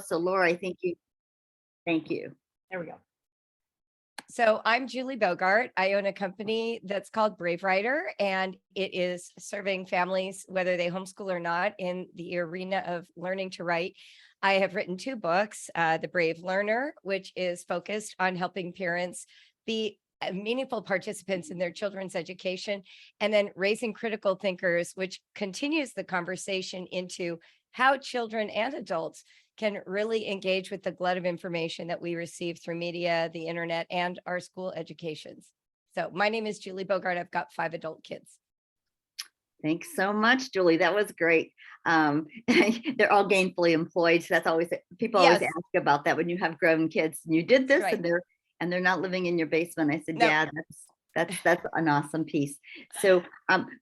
So Laura, I think you, thank you. There we go. So I'm Julie Bogart. I own a company that's called Brave Writer, and it is serving families, whether they homeschool or not, in the arena of learning to write. I have written 2 books, The Brave Learner, which is focused on helping parents be meaningful participants in their children's education, and then Raising Critical Thinkers, which continues the conversation into how children and adults can really engage with the glut of information that we receive through media, the internet, and our school educations. So my name is Julie Bogart. I've got 5 adult kids. Thanks so much, Julie. That was great. They're all gainfully employed. So that's always, people always Yes. ask about that when you have grown kids and you did this Right. and they're not living in your basement. I said, No. yeah, that's an awesome piece. So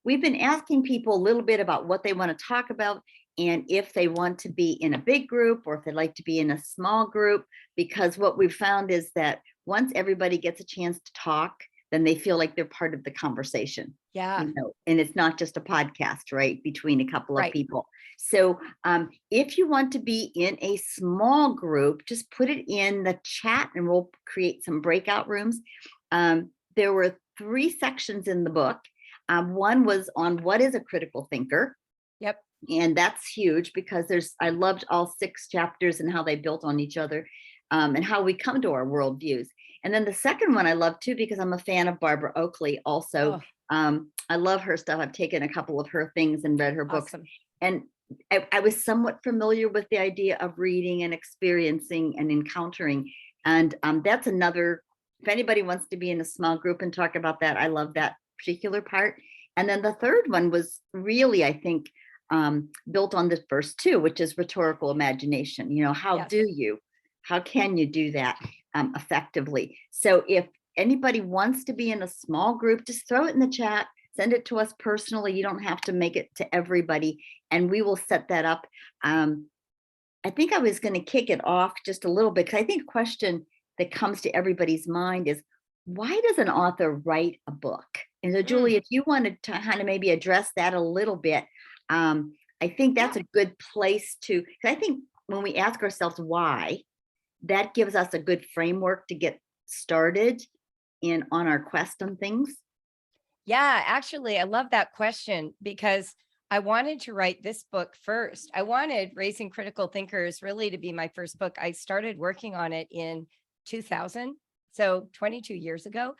we've been asking people a little bit about what they want to talk about and if they want to be in a big group or if they'd like to be in a small group, because what we've found is that once everybody gets a chance to talk, then they feel like they're part of the conversation. Yeah. And it's not just a podcast, right, between a couple of Right. people. So if you want to be in a small group, just put it in the chat and we'll create some breakout rooms. There were 3 sections in the book. One was on what is a critical thinker. Yep. And that's huge because I loved all 6 chapters and how they built on each other and how we come to our worldviews. And then the second one I love too, because I'm a fan of Barbara Oakley also. I love her stuff. I've taken a couple of her things and read her books. Awesome. And I was somewhat familiar with the idea of reading and experiencing and encountering. And that's another, if anybody wants to be in a small group and talk about that, I love that particular part. And then the third one was really, I think, built on the first 2, which is rhetorical imagination. How Yes. how can you do that effectively? So if anybody wants to be in a small group, just throw it in the chat, send it to us personally. You don't have to make it to everybody, and we will set that up. I think I was going to kick it off just a little bit because I think a question that comes to everybody's mind is, why does an author write a book? And so, Julie, if you wanted to kind of maybe address that a little bit, I think that's a good place to, because I think when we ask ourselves why, that gives us a good framework to get started on our quest on things. Yeah, actually, I love that question because I wanted to write this book first. I wanted Raising Critical Thinkers really to be my first book. I started working on it in 2000, so 22 years ago.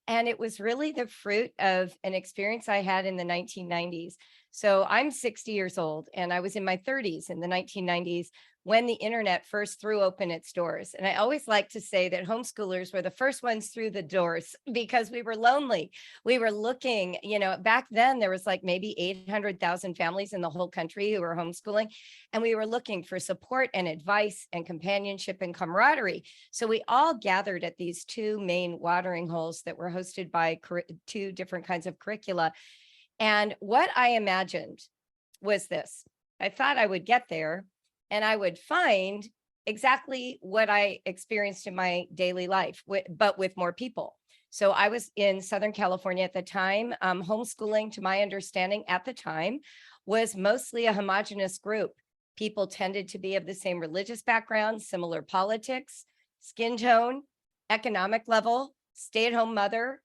And it was really the fruit of an experience I had in the 1990s. So I'm 60 years old and I was in my 30s in the 1990s when the internet first threw open its doors. And I always like to say that homeschoolers were the first ones through the doors because we were lonely. We were looking, back then there was like maybe 800,000 families in the whole country who were homeschooling. And we were looking for support and advice and companionship and camaraderie. So we all gathered at these 2 main watering holes that were hosted by 2 different kinds of curricula. And what I imagined was this. I thought I would get there and I would find exactly what I experienced in my daily life, but with more people. So I was in Southern California at the time. Homeschooling, to my understanding at the time, was mostly a homogenous group. People tended to be of the same religious background, similar politics, skin tone, economic level, stay-at-home mother,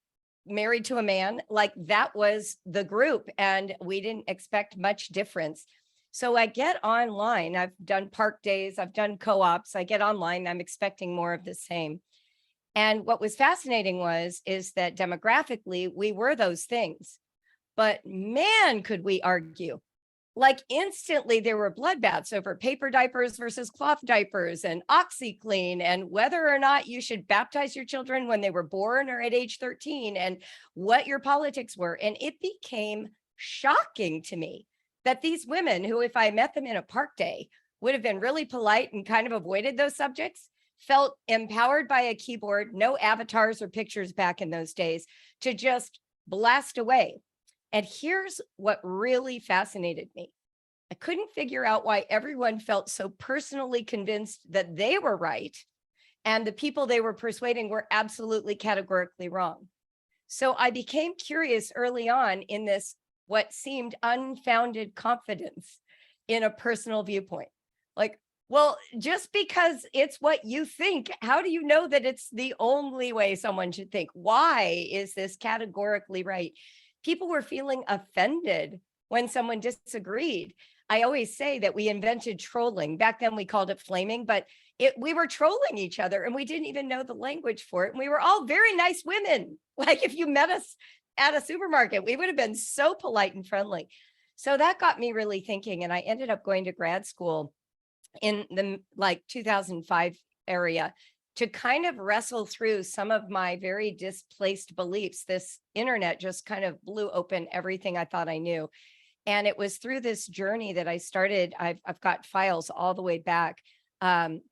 married to a man. Like that was the group, and we didn't expect much difference. So I get online, I've done park days, I've done co-ops, I get online, I'm expecting more of the same. And what was fascinating is that demographically, we were those things, but man, could we argue. Like instantly there were bloodbaths over paper diapers versus cloth diapers and OxyClean and whether or not you should baptize your children when they were born or at age 13 and what your politics were. And it became shocking to me that these women who, if I met them in a park day, would have been really polite and kind of avoided those subjects, felt empowered by a keyboard, no avatars or pictures back in those days, to just blast away. And here's what really fascinated me. I couldn't figure out why everyone felt so personally convinced that they were right and the people they were persuading were absolutely categorically wrong. So I became curious early on in this, what seemed unfounded confidence in a personal viewpoint. Like, Well, just because it's what you think, how do you know that it's the only way someone should think? Why is this categorically right? People were feeling offended when someone disagreed. I always say that we invented trolling. Back then we called it flaming, but we were trolling each other and we didn't even know the language for it. And we were all very nice women. Like if you met us at a supermarket, we would have been so polite and friendly. So that got me really thinking. And I ended up going to grad school in the like 2005 area to kind of wrestle through some of my very displaced beliefs. This internet just kind of blew open everything I thought I knew. And it was through this journey that I started. I've got files all the way back,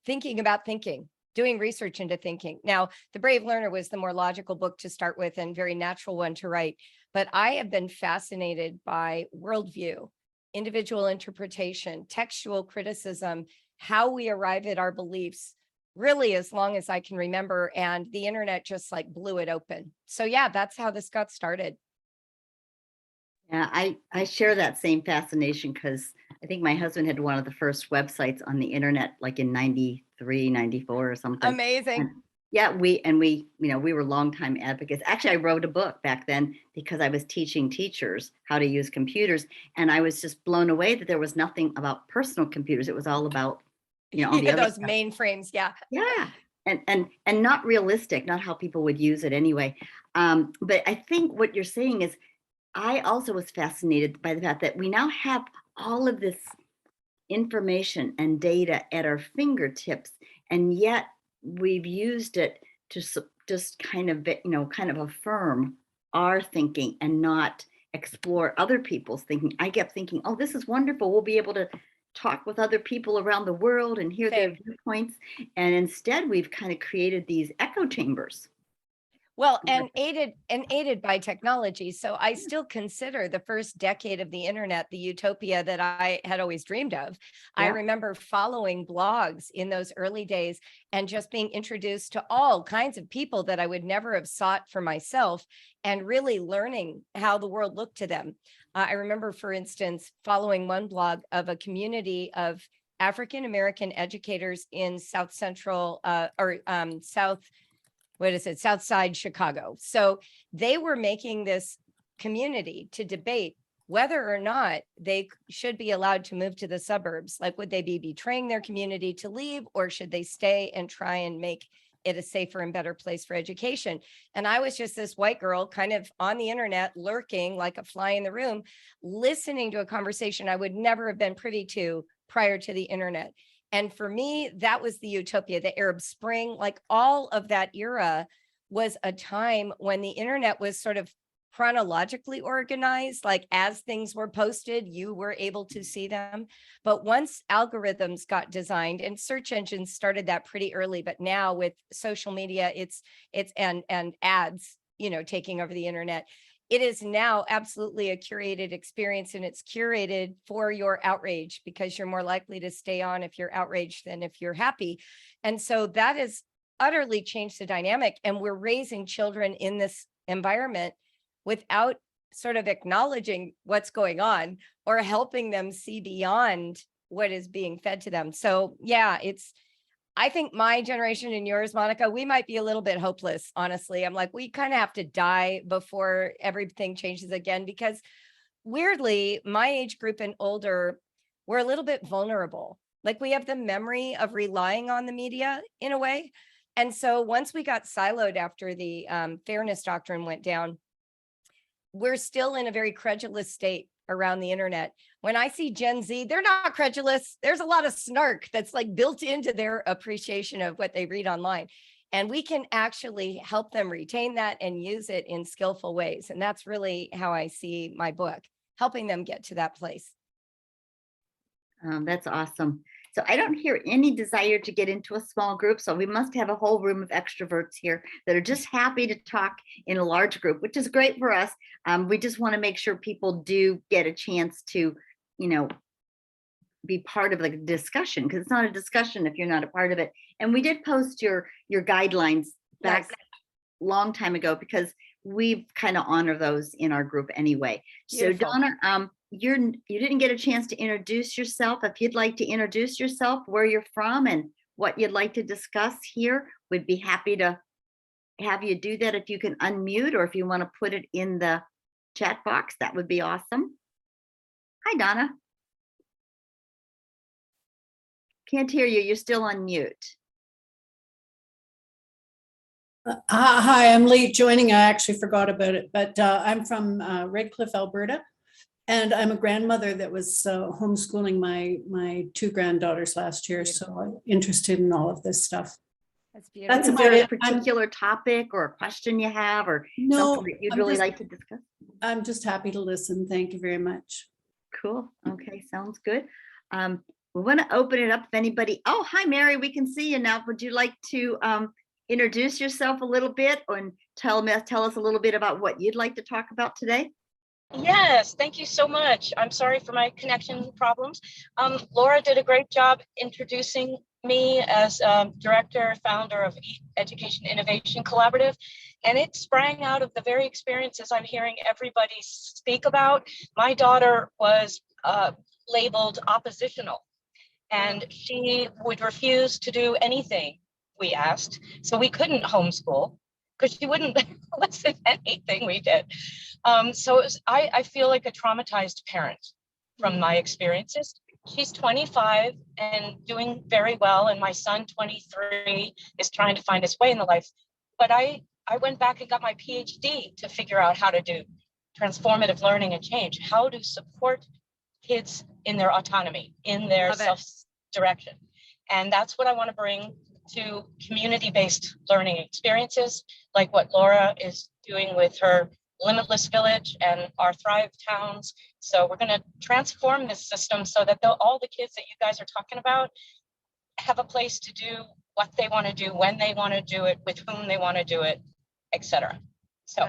thinking about thinking, doing research into thinking. Now, The Brave Learner was the more logical book to start with and very natural one to write. But I have been fascinated by worldview, individual interpretation, textual criticism, how we arrive at our beliefs, really as long as I can remember. And the internet just like blew it open. So yeah, that's how this got started. Yeah, I share that same fascination because I think my husband had one of the first websites on the internet, like in 93, 94 or something. And Amazing. yeah, we were longtime advocates. Actually, I wrote a book back then because I was teaching teachers how to use computers. And I was just blown away that there was nothing about personal computers. It was all about, all the Yeah, other those stuff. mainframes. Yeah. Yeah. And not realistic, not how people would use it anyway. But I think what you're saying is I also was fascinated by the fact that we now have all of this information and data at our fingertips, and yet we've used it to just kind of affirm our thinking and not explore other people's thinking. I kept thinking, oh, this is wonderful. We'll be able to talk with other people around the world and hear their Same. viewpoints. And instead, we've kind of created these echo chambers. Well, and aided by technology. So I still consider the first decade of the internet the utopia that I had always dreamed of. I Yeah. remember following blogs in those early days and just being introduced to all kinds of people that I would never have sought for myself and really learning how the world looked to them. I remember, for instance, following one blog of a community of African American educators in South Central South, what is it, South Side Chicago. So they were making this community to debate whether or not they should be allowed to move to the suburbs. Like, would they be betraying their community to leave, or should they stay and try and make it a safer and better place for education? And I was just this white girl kind of on the internet, lurking like a fly in the room, listening to a conversation I would never have been privy to prior to the internet. And for me, that was the utopia, the Arab Spring, like all of that era was a time when the internet was sort of chronologically organized, like as things were posted, you were able to see them. But once algorithms got designed, and search engines started that pretty early, but now with social media, it's and ads, taking over the internet, it is now absolutely a curated experience, and it's curated for your outrage because you're more likely to stay on if you're outraged than if you're happy. And so that has utterly changed the dynamic. And we're raising children in this environment without sort of acknowledging what's going on or helping them see beyond what is being fed to them. So yeah, I think my generation and yours, Monica, we might be a little bit hopeless, honestly. I'm like, we kind of have to die before everything changes again, because weirdly, my age group and older, we're a little bit vulnerable. Like, we have the memory of relying on the media in a way. And so once we got siloed after the fairness doctrine went down, we're still in a very credulous state around the internet. When I see Gen Z, they're not credulous. There's a lot of snark that's like built into their appreciation of what they read online. And we can actually help them retain that and use it in skillful ways. And that's really how I see my book, helping them get to that place. That's awesome. So I don't hear any desire to get into a small group. So we must have a whole room of extroverts here that are just happy to talk in a large group, which is great for us. We just want to make sure people do get a chance to, be part of the discussion, because it's not a discussion if you're not a part of it. And we did post your guidelines back Nice. long time ago because we kind of honor those in our group anyway. So Beautiful. Donna, you didn't get a chance to introduce yourself. If you'd like to introduce yourself, where you're from, and what you'd like to discuss here, we'd be happy to have you do that. If you can unmute, or if you want to put it in the chat box, that would be awesome. Hi, Donna. Can't hear you. You're still on mute. Hi, I'm late joining. I actually forgot about it, but I'm from Redcliffe, Alberta, and I'm a grandmother that was homeschooling my two granddaughters last year. So I'm interested in all of this stuff. That's beautiful. Is there a particular topic or a question you have, or something that you'd really like to discuss? I'm just happy to listen. Thank you very much. Cool. Okay, sounds good. We want to open it up if anybody. Oh, hi, Mary. We can see you now. Would you like to introduce yourself a little bit and tell us a little bit about what you'd like to talk about today? Yes, thank you so much. I'm sorry for my connection problems. Laura did a great job introducing me as director, founder of Education Innovation Collaborative, and it sprang out of the very experiences I'm hearing everybody speak about. My daughter was labeled oppositional, and she would refuse to do anything we asked, so we couldn't homeschool because she wouldn't listen to anything we did. So I feel like a traumatized parent from my experiences. She's 25 and doing very well, and my son, 23, is trying to find his way in the life. But I went back and got my PhD to figure out how to do transformative learning and change, how to support kids in their autonomy, in their self-direction. And that's what I want to bring to community-based learning experiences, like what Laura is doing with her Limitless Village and our Thrive Towns. So we're going to transform this system so that all the kids that you guys are talking about have a place to do what they want to do, when they want to do it, with whom they want to do it, etc. So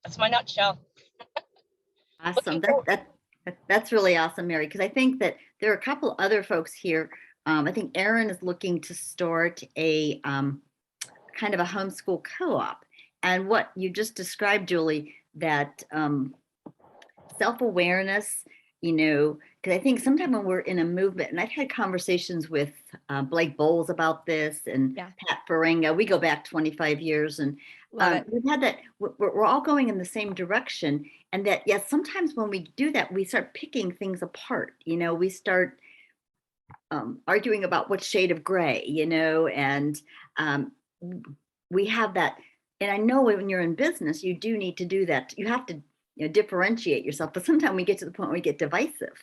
that's my nutshell. Awesome. That's really awesome, Mary, because I think that there are a couple other folks here. I think Erin is looking to start a kind of a homeschool co-op. And what you just described, Julie, that self-awareness, because I think sometimes when we're in a movement, and I've had conversations with Blake Bowles about this, and Pat Farenga, we go back 25 years, and we've had that, we're all going in the same direction. And that, yes, sometimes when we do that, we start picking things apart, we start arguing about what shade of gray, and we have that. And I know when you're in business, you do need to do that. You have to differentiate yourself. But sometimes we get to the point where we get divisive,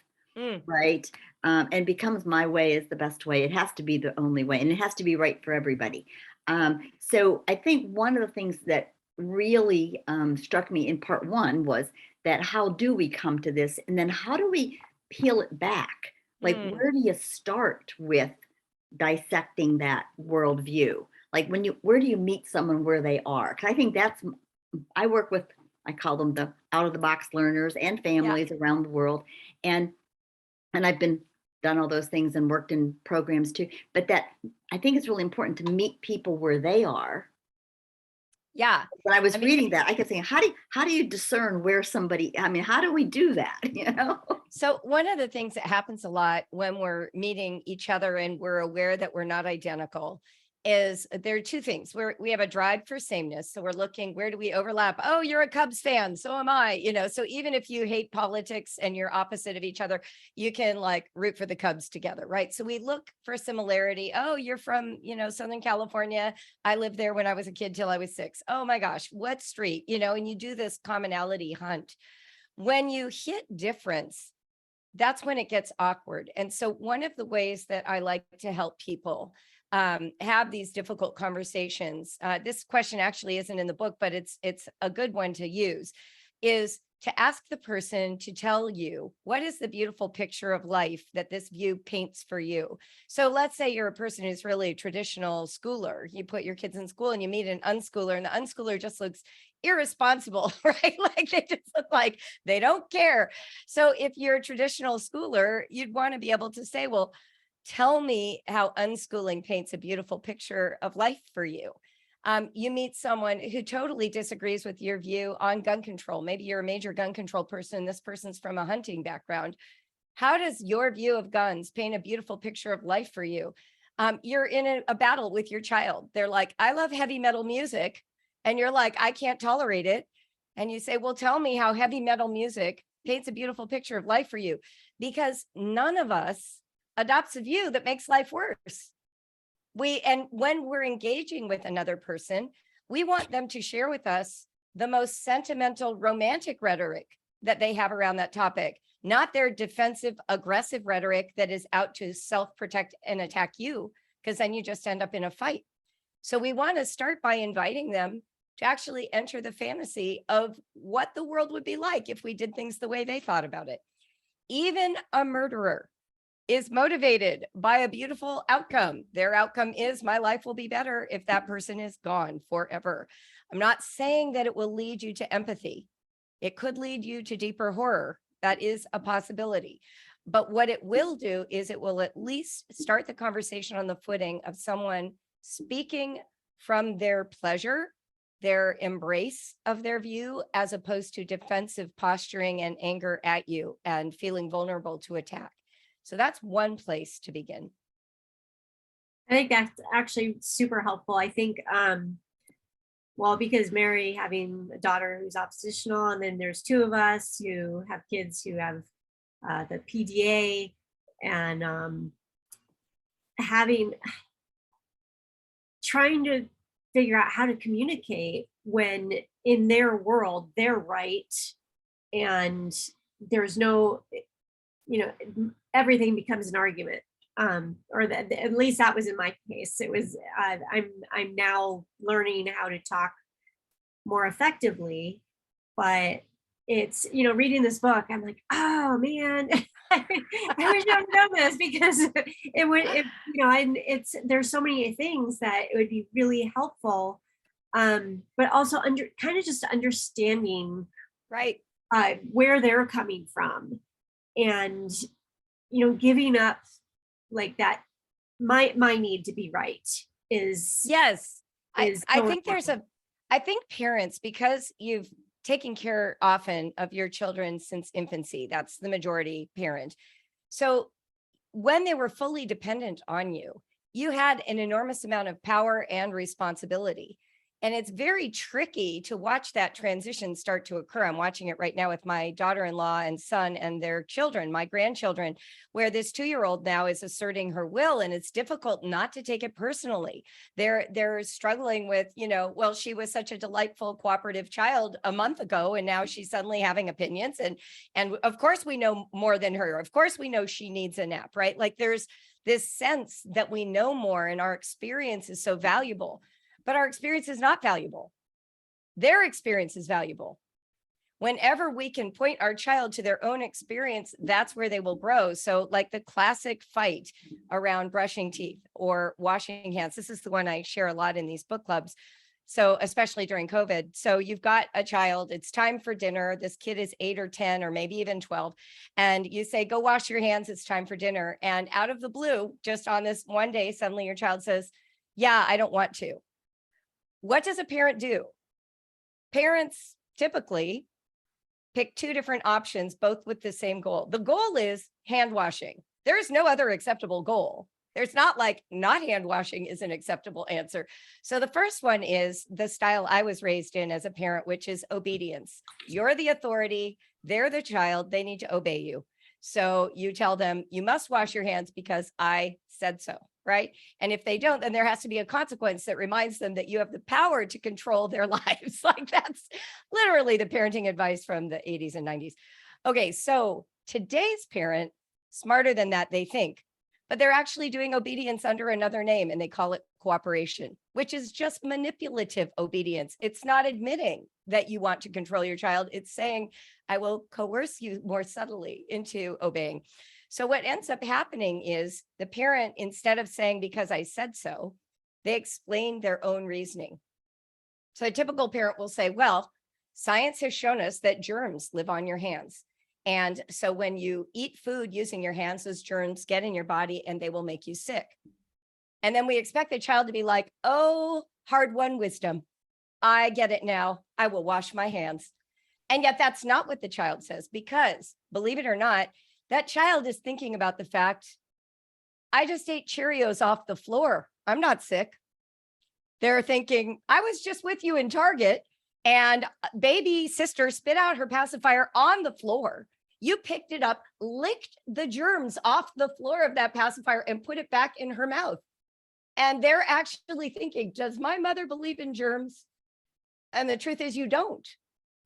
right? And becomes my way is the best way. It has to be the only way. And it has to be right for everybody. So I think one of the things that really struck me in part one was that how do we come to this? And then how do we peel it back? Like, where do you start with dissecting that worldview? Like where do you meet someone where they are? Because I think I work with, I call them the out of the box learners and families around the world. And I've done all those things and worked in programs too. But that I think it's really important to meet people where they are. Yeah. When I was reading that, I kept saying, how do you discern where somebody, how do we do that? So one of the things that happens a lot when we're meeting each other and we're aware that we're not identical is there are two things where we have a drive for sameness. So we're looking, where do we overlap? Oh, you're a Cubs fan. So am I, so even if you hate politics and you're opposite of each other, you can like root for the Cubs together. Right. So we look for similarity. Oh, you're from, Southern California. I lived there when I was a kid till I was 6. Oh my gosh, what street, and you do this commonality hunt. When you hit difference, that's when it gets awkward. And so one of the ways that I like to help people have these difficult conversations, this question actually isn't in the book, but it's a good one to use, is to ask the person to tell you, what is the beautiful picture of life that this view paints for you? So let's say you're a person who's really a traditional schooler. You put your kids in school and you meet an unschooler, and the unschooler just looks irresponsible, right? Like they just look like they don't care. So if you're a traditional schooler, you'd want to be able to say, well, tell me how unschooling paints a beautiful picture of life for you. You meet someone who totally disagrees with your view on gun control. Maybe you're a major gun control person. This person's from a hunting background. How does your view of guns paint a beautiful picture of life for you? You're in a battle with your child. They're like, I love heavy metal music. And you're like, I can't tolerate it. And you say, well, tell me how heavy metal music paints a beautiful picture of life for you. Because none of us adopts a view that makes life worse. And when we're engaging with another person, we want them to share with us the most sentimental, romantic rhetoric that they have around that topic, not their defensive, aggressive rhetoric that is out to self-protect and attack you, because then you just end up in a fight. So we want to start by inviting them to actually enter the fantasy of what the world would be like if we did things the way they thought about it. Even a murderer is motivated by a beautiful outcome. Their outcome is my life will be better if that person is gone forever. I'm not saying that it will lead you to empathy. It could lead you to deeper horror. That is a possibility. But what it will do is it will at least start the conversation on the footing of someone speaking from their pleasure, their embrace of their view, as opposed to defensive posturing and anger at you and feeling vulnerable to attack. So that's one place to begin. I think that's actually super helpful. I think, well, because Mary having a daughter who's oppositional, and then there's two of us who have kids who have the PDA, and trying to figure out how to communicate when in their world, they're right. And there's no, everything becomes an argument. At least that was in my case. It was, I'm now learning how to talk more effectively, but it's, reading this book, I'm like, oh man, I wish I would known this, because there's so many things that it would be really helpful. But also just understanding right where they're coming from, and giving up like that, my need to be right is yes. Is I so think I think parents, because you've taken care often of your children since infancy, that's the majority parent. So when they were fully dependent on you, you had an enormous amount of power and responsibility. And it's very tricky to watch that transition start to occur. I'm watching it right now with my daughter-in-law and son and their children, my grandchildren, where this 2-year-old now is asserting her will, and it's difficult not to take it personally. They're struggling with, well, she was such a delightful, cooperative child a month ago, and now she's suddenly having opinions. And of course we know more than her. Of course we know she needs a nap, right? Like there's this sense that we know more and our experience is so valuable. But our experience is not valuable. Their experience is valuable. Whenever we can point our child to their own experience, that's where they will grow. So like the classic fight around brushing teeth or washing hands. This is the one I share a lot in these book clubs. So especially during COVID. So you've got a child, it's time for dinner. This kid is 8 or 10 or maybe even 12. And you say, go wash your hands, it's time for dinner. And out of the blue, just on this one day, suddenly your child says, yeah, I don't want to. What does a parent do? Parents typically pick 2 different options, both with the same goal. The goal is hand washing. There is no other acceptable goal. There's not like not hand washing is an acceptable answer. So the first one is the style I was raised in as a parent, which is obedience. You're the authority. They're the child. They need to obey you. So you tell them, you must wash your hands because I said so, right? And if they don't, then there has to be a consequence that reminds them that you have the power to control their lives. Like that's literally the parenting advice from the 80s and 90s. Okay, so today's parent, smarter than that, they think, but they're actually doing obedience under another name, and they call it cooperation, which is just manipulative obedience. It's not admitting that you want to control your child. It's saying, I will coerce you more subtly into obeying. So what ends up happening is the parent, instead of saying, because I said so, they explain their own reasoning. So a typical parent will say, well, science has shown us that germs live on your hands. And so when you eat food using your hands, those germs get in your body and they will make you sick. And then we expect the child to be like, oh, hard-won wisdom. I get it now. I will wash my hands. And yet that's not what the child says, because believe it or not, that child is thinking about the fact, I just ate Cheerios off the floor. I'm not sick. They're thinking, I was just with you in Target and baby sister spit out her pacifier on the floor. You picked it up, licked the germs off the floor of that pacifier and put it back in her mouth. And they're actually thinking, does my mother believe in germs? And the truth is you don't,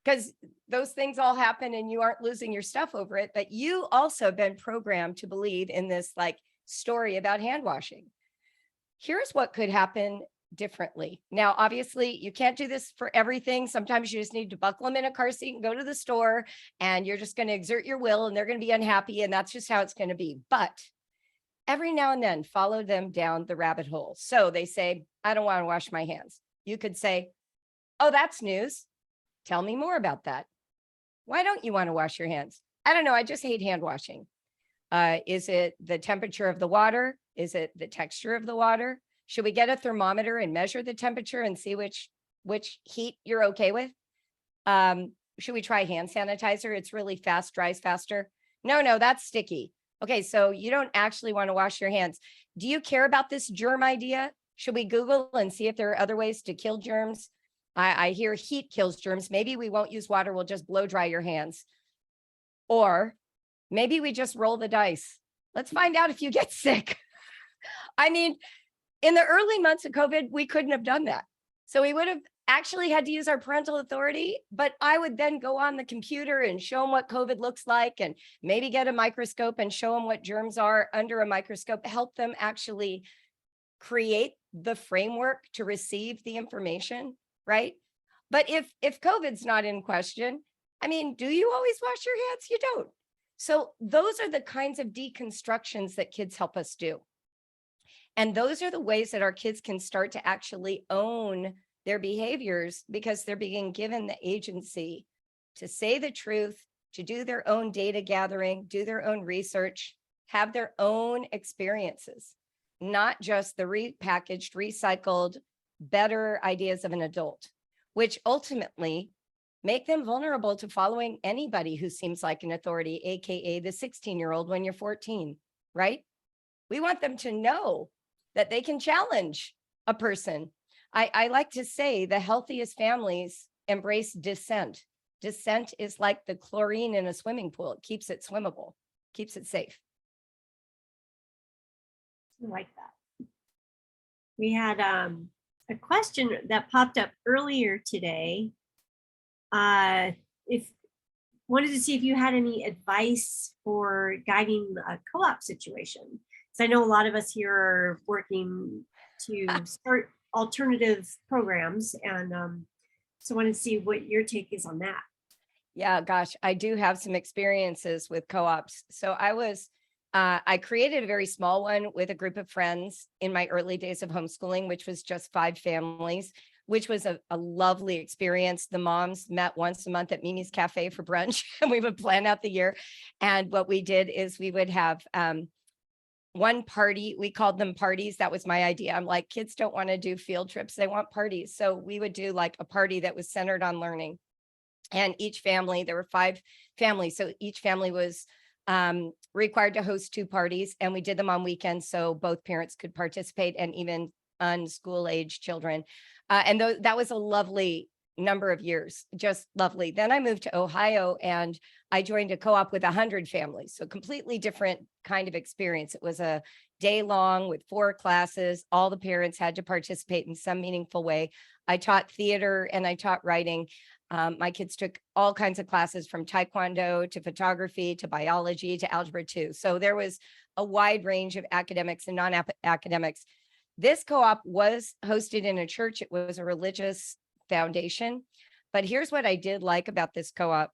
because those things all happen and you aren't losing your stuff over it. But you also have been programmed to believe in this like story about hand washing. Here's what could happen differently. Now, obviously, you can't do this for everything. Sometimes you just need to buckle them in a car seat and go to the store, and you're just going to exert your will and they're going to be unhappy. And that's just how it's going to be. But every now and then, follow them down the rabbit hole. So they say, I don't want to wash my hands. You could say, oh, that's news. Tell me more about that. Why don't you want to wash your hands? I don't know. I just hate hand washing. Is it the temperature of the water? Is it the texture of the water? Should we get a thermometer and measure the temperature and see which heat you're okay with? Should we try hand sanitizer? It's really fast, dries faster. No, that's sticky. Okay, so you don't actually want to wash your hands. Do you care about this germ idea? Should we Google and see if there are other ways to kill germs? I hear heat kills germs. Maybe we won't use water. We'll just blow dry your hands. Or maybe we just roll the dice. Let's find out if you get sick. I mean, in the early months of COVID, we couldn't have done that. So we would have actually had to use our parental authority, but I would then go on the computer and show them what COVID looks like and maybe get a microscope and show them what germs are under a microscope, help them actually create the framework to receive the information, right? But if COVID's not in question, I mean, do you always wash your hands? You don't. So those are the kinds of deconstructions that kids help us do. And those are the ways that our kids can start to actually own their behaviors, because they're being given the agency to say the truth, to do their own data gathering, do their own research, have their own experiences, not just the repackaged, recycled, better ideas of an adult, which ultimately make them vulnerable to following anybody who seems like an authority, AKA the 16-year-old when you're 14, right? We want them to know that they can challenge a person. I like to say the healthiest families embrace dissent. Dissent is like the chlorine in a swimming pool. It keeps it swimmable, keeps it safe. I like that. We had a question that popped up earlier today. If wanted to see if you had any advice for guiding a co-op situation. So I know a lot of us here are working to start alternative programs, and so I wanted to see what your take is on that. Yeah, gosh, I do have some experiences with co-ops. So I created a very small one with a group of friends in my early days of homeschooling, which was just 5 families, which was a lovely experience. The moms met once a month at Mimi's Cafe for brunch, and we would plan out the year. And what we did is we would have one party. We called them parties. That was my idea. I'm like, kids don't want to do field trips. They want parties. So we would do like a party that was centered on learning. And each family, there were 5 families. So each family was required to host 2 parties, and we did them on weekends so both parents could participate, and even unschool age children. And that was a lovely number of years, just lovely. Then I moved to Ohio and I joined a co-op with 100 families. So completely different kind of experience. It was a day long with 4 classes. All the parents had to participate in some meaningful way. I taught theater and I taught writing. My kids took all kinds of classes, from taekwondo to photography to biology to algebra 2. So there was a wide range of academics and non-academics. This co-op was hosted in a church. It was a religious foundation. But here's what I did like about this co-op.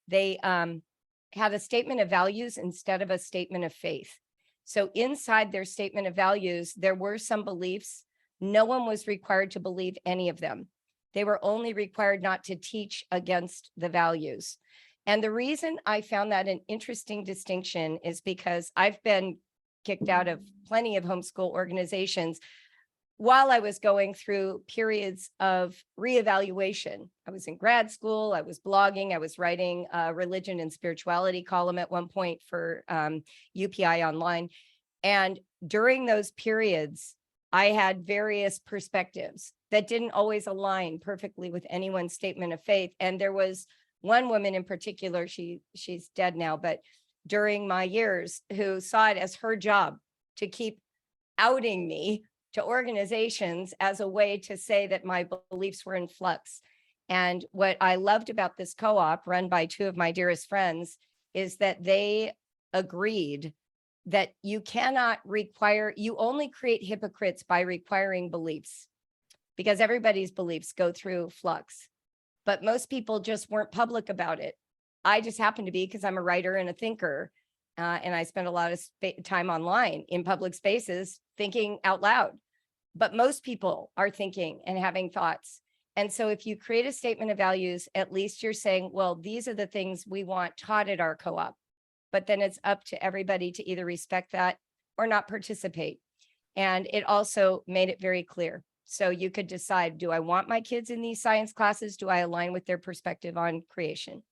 They had a statement of values instead of a statement of faith. So inside their statement of values, there were some beliefs. No one was required to believe any of them. They were only required not to teach against the values. And the reason I found that an interesting distinction is because I've been kicked out of plenty of homeschool organizations while I was going through periods of reevaluation. I was in grad school, I was blogging, I was writing a religion and spirituality column at one point for UPI Online. And during those periods, I had various perspectives that didn't always align perfectly with anyone's statement of faith. And there was one woman in particular, she's dead now, but during my years, who saw it as her job to keep outing me to organizations as a way to say that my beliefs were in flux. And what I loved about this co-op run by two of my dearest friends is that they agreed that you cannot require, you only create hypocrites by requiring beliefs, because everybody's beliefs go through flux. But most people just weren't public about it. I just happen to be, because I'm a writer and a thinker, and I spend a lot of time online in public spaces thinking out loud. But most people are thinking and having thoughts. And so if you create a statement of values, at least you're saying, well, these are the things we want taught at our co-op. But then it's up to everybody to either respect that or not participate. And it also made it very clear. So you could decide, do I want my kids in these science classes? Do I align with their perspective on creation?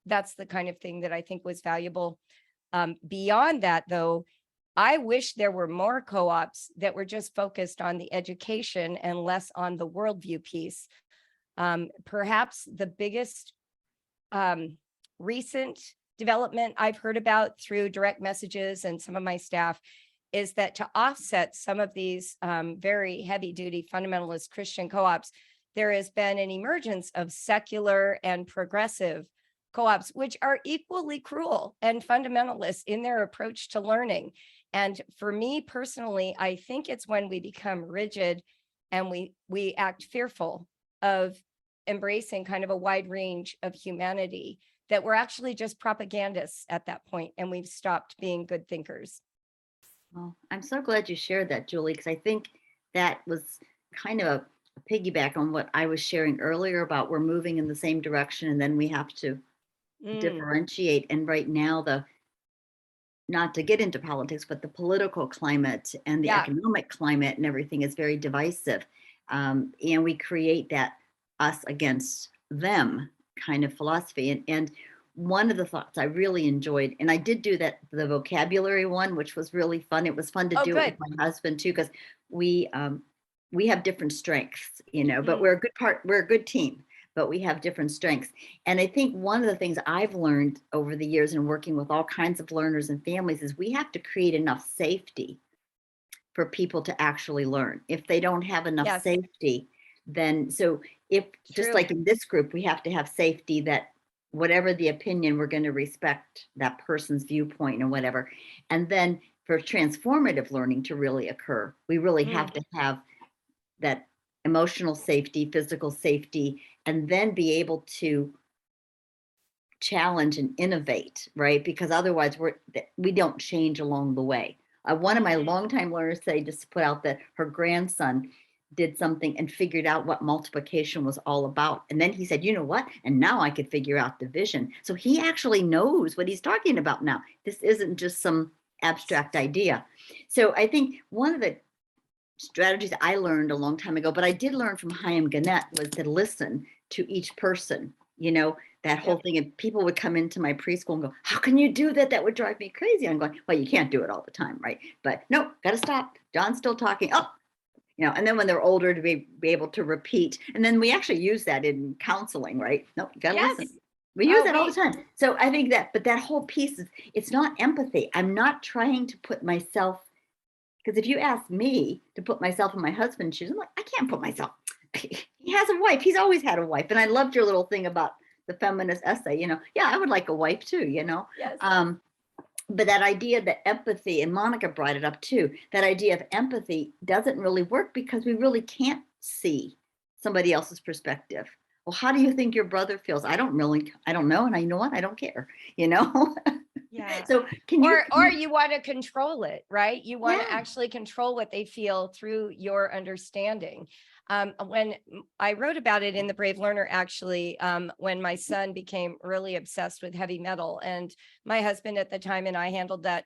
That's the kind of thing that I think was valuable. Beyond that, though, I wish there were more co-ops that were just focused on the education and less on the worldview piece. Perhaps the biggest recent development I've heard about through direct messages and some of my staff is that to offset some of these very heavy duty fundamentalist Christian co-ops, there has been an emergence of secular and progressive co-ops, which are equally cruel and fundamentalist in their approach to learning. And for me personally, I think it's when we become rigid and we act fearful of embracing kind of a wide range of humanity that we're actually just propagandists at that point, and we've stopped being good thinkers. Well, I'm so glad you shared that, Julie, because I think that was kind of a piggyback on what I was sharing earlier about we're moving in the same direction and then we have to differentiate. And right now, not to get into politics, but the political climate and the economic climate and everything is very divisive. And we create that us against them kind of philosophy. And one of the thoughts I really enjoyed, and I did do the vocabulary one, which was really fun. It was fun to do it with my husband too, because we have different strengths, but we're a good team, but we have different strengths. And I think one of the things I've learned over the years in working with all kinds of learners and families is we have to create enough safety for people to actually learn. If they don't have enough safety, then just like in this group, we have to have safety that whatever the opinion, we're going to respect that person's viewpoint or whatever. And then for transformative learning to really occur, we really have to have that emotional safety, physical safety, and then be able to challenge and innovate, right? Because otherwise we don't change along the way. One of my longtime learners said, just to put out that her grandson did something and figured out what multiplication was all about. And then he said, you know what? And now I could figure out division. So he actually knows what he's talking about now. This isn't just some abstract idea. So I think one of the strategies I learned a long time ago, but I did learn from Chaim Gannett, was to listen to each person, that whole thing. And people would come into my preschool and go, how can you do that? That would drive me crazy. I'm going, well, you can't do it all the time, right? But no, got to stop. John's still talking. Oh, and then when they're older to be able to repeat. And then we actually use that in counseling, right? No, you got to listen. We use that all the time. So I think but that whole piece it's not empathy. I'm not trying to put myself, because if you ask me to put myself in my husband's shoes, I'm like, I can't put myself. He has a wife. He's always had a wife. And I loved your little thing about the feminist essay, I would like a wife too, Yes. But that idea that empathy, and Monica brought it up too, that idea of empathy doesn't really work because we really can't see somebody else's perspective. Well, how do you think your brother feels? I don't know. And I know what? I don't care, Yeah. So or you want to control it, right? You want to actually control what they feel through your understanding. When I wrote about it in The Brave Learner, actually, when my son became really obsessed with heavy metal, and my husband at the time and I handled that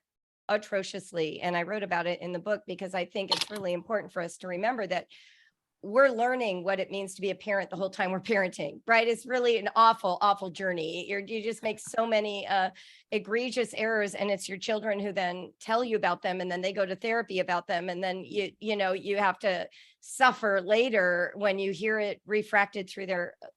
atrociously. And I wrote about it in the book because I think it's really important for us to remember that we're learning what it means to be a parent the whole time we're parenting, right? It's really an awful, awful journey. You just make so many egregious errors, and it's your children who then tell you about them, and then they go to therapy about them, and then you have to suffer later when you hear it refracted through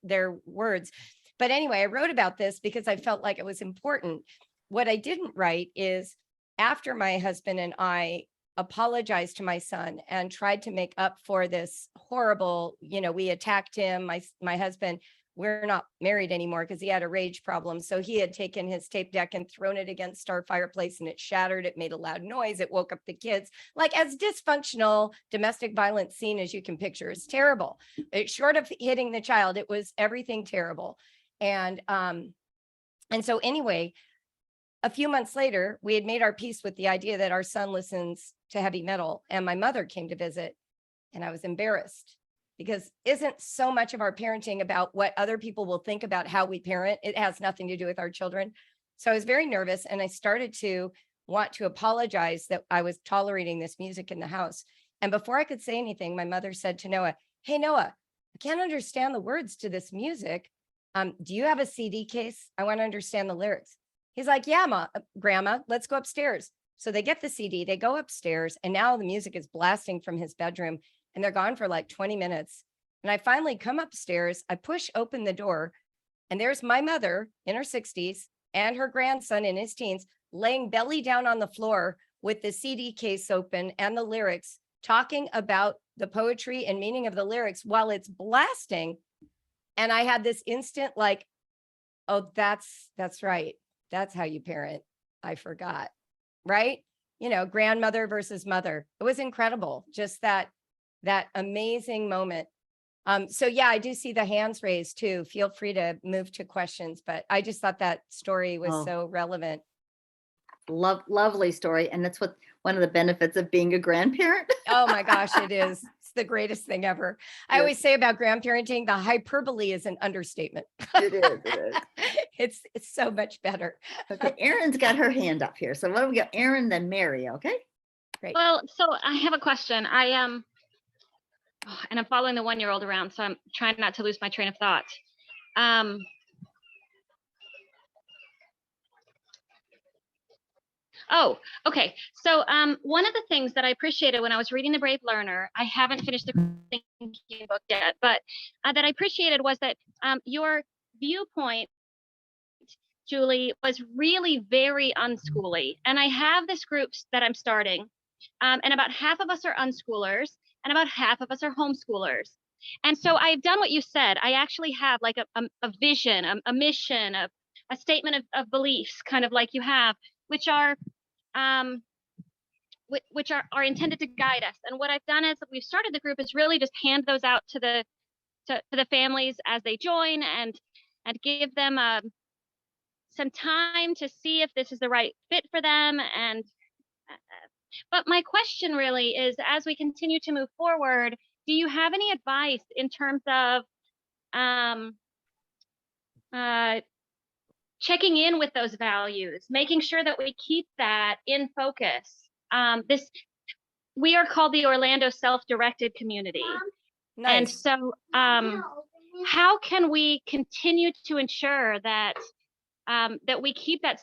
their words. But anyway, I wrote about this because I felt like it was important. What I didn't write is after my husband and I apologized to my son and tried to make up for this horrible, we attacked him, my husband. We're not married anymore because he had a rage problem. So he had taken his tape deck and thrown it against our fireplace, and it shattered. It made a loud noise. It woke up the kids. Like, as dysfunctional domestic violence scene as you can picture. It's terrible. Short of hitting the child, it was everything terrible. And so anyway, a few months later, we had made our peace with the idea that our son listens to heavy metal, and my mother came to visit, and I was embarrassed because isn't so much of our parenting about what other people will think about how we parent? It has nothing to do with our children. So I was very nervous, and I started to want to apologize that I was tolerating this music in the house. And before I could say anything, my mother said to Noah, "Hey, Noah, I can't understand the words to this music. Do you have a CD case? I want to understand the lyrics." He's like, "Yeah, Grandma, let's go upstairs." So they get the CD, they go upstairs, and now the music is blasting from his bedroom, and they're gone for like 20 minutes. And I finally come upstairs, I push open the door, and there's my mother in her 60s and her grandson in his teens laying belly down on the floor with the CD case open and the lyrics, talking about the poetry and meaning of the lyrics while it's blasting. And I had this instant like, oh, that's right. That's how you parent. I forgot. Right? Grandmother versus mother. It was incredible. Just that amazing moment. So yeah, I do see the hands raised too. Feel free to move to questions, but I just thought that story was so relevant. Lovely story. And that's one of the benefits of being a grandparent. Oh my gosh, it is. It's the greatest thing ever. I Yes. always say about grandparenting, the hyperbole is an understatement. It is. It's so much better. Okay, Erin's got her hand up here. So what do we got? Erin, then Mary, okay? Great. Well, so I have a question. And I'm following the 1-year-old around, so I'm trying not to lose my train of thought. Oh, okay. So one of the things that I appreciated when I was reading The Brave Learner, I haven't finished the thinking book yet, but that I appreciated was that your viewpoint, Julie, was really very unschooly. And I have this group that I'm starting, and about half of us are unschoolers and about half of us are homeschoolers. And so I've done what you said. I actually have like a vision, a mission, a statement of beliefs, kind of like you have, which are intended to guide us. And what I've done is we've started the group is really just hand those out to the families as they join, and give them some time to see if this is the right fit for them. And but my question really is, as we continue to move forward, do you have any advice in terms of checking in with those values, making sure that we keep that in focus? We are called the Orlando Self-Directed Community. Nice. And so how can we continue to ensure that that we keep that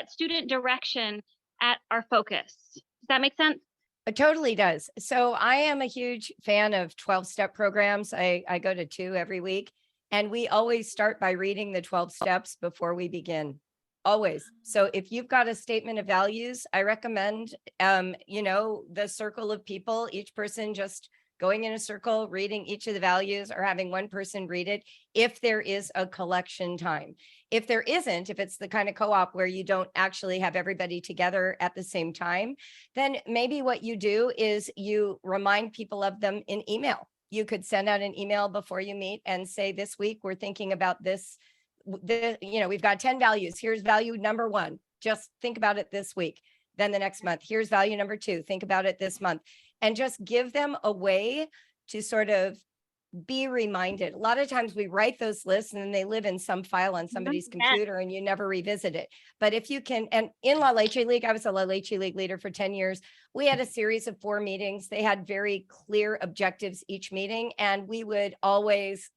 student direction at our focus? Does that make sense? It totally does. So I am a huge fan of 12-step programs. I go to 2 every week, and we always start by reading the 12 steps before we begin. Always. So if you've got a statement of values, I recommend, the circle of people, each person just going in a circle, reading each of the values, or having one person read it if there is a collection time. If there isn't, if it's the kind of co-op where you don't actually have everybody together at the same time, then maybe what you do is you remind people of them in email. You could send out an email before you meet and say, this week we're thinking about this. We've got 10 values. Here's value number 1. Just think about it this week. Then the next month, here's value number 2. Think about it this month. And just give them a way to sort of be reminded. A lot of times we write those lists and then they live in some file on somebody's Yes. computer and you never revisit it. But if you can, and in La Leche League, I was a La Leche League leader for 10 years. We had a series of 4 meetings. They had very clear objectives each meeting, and we would always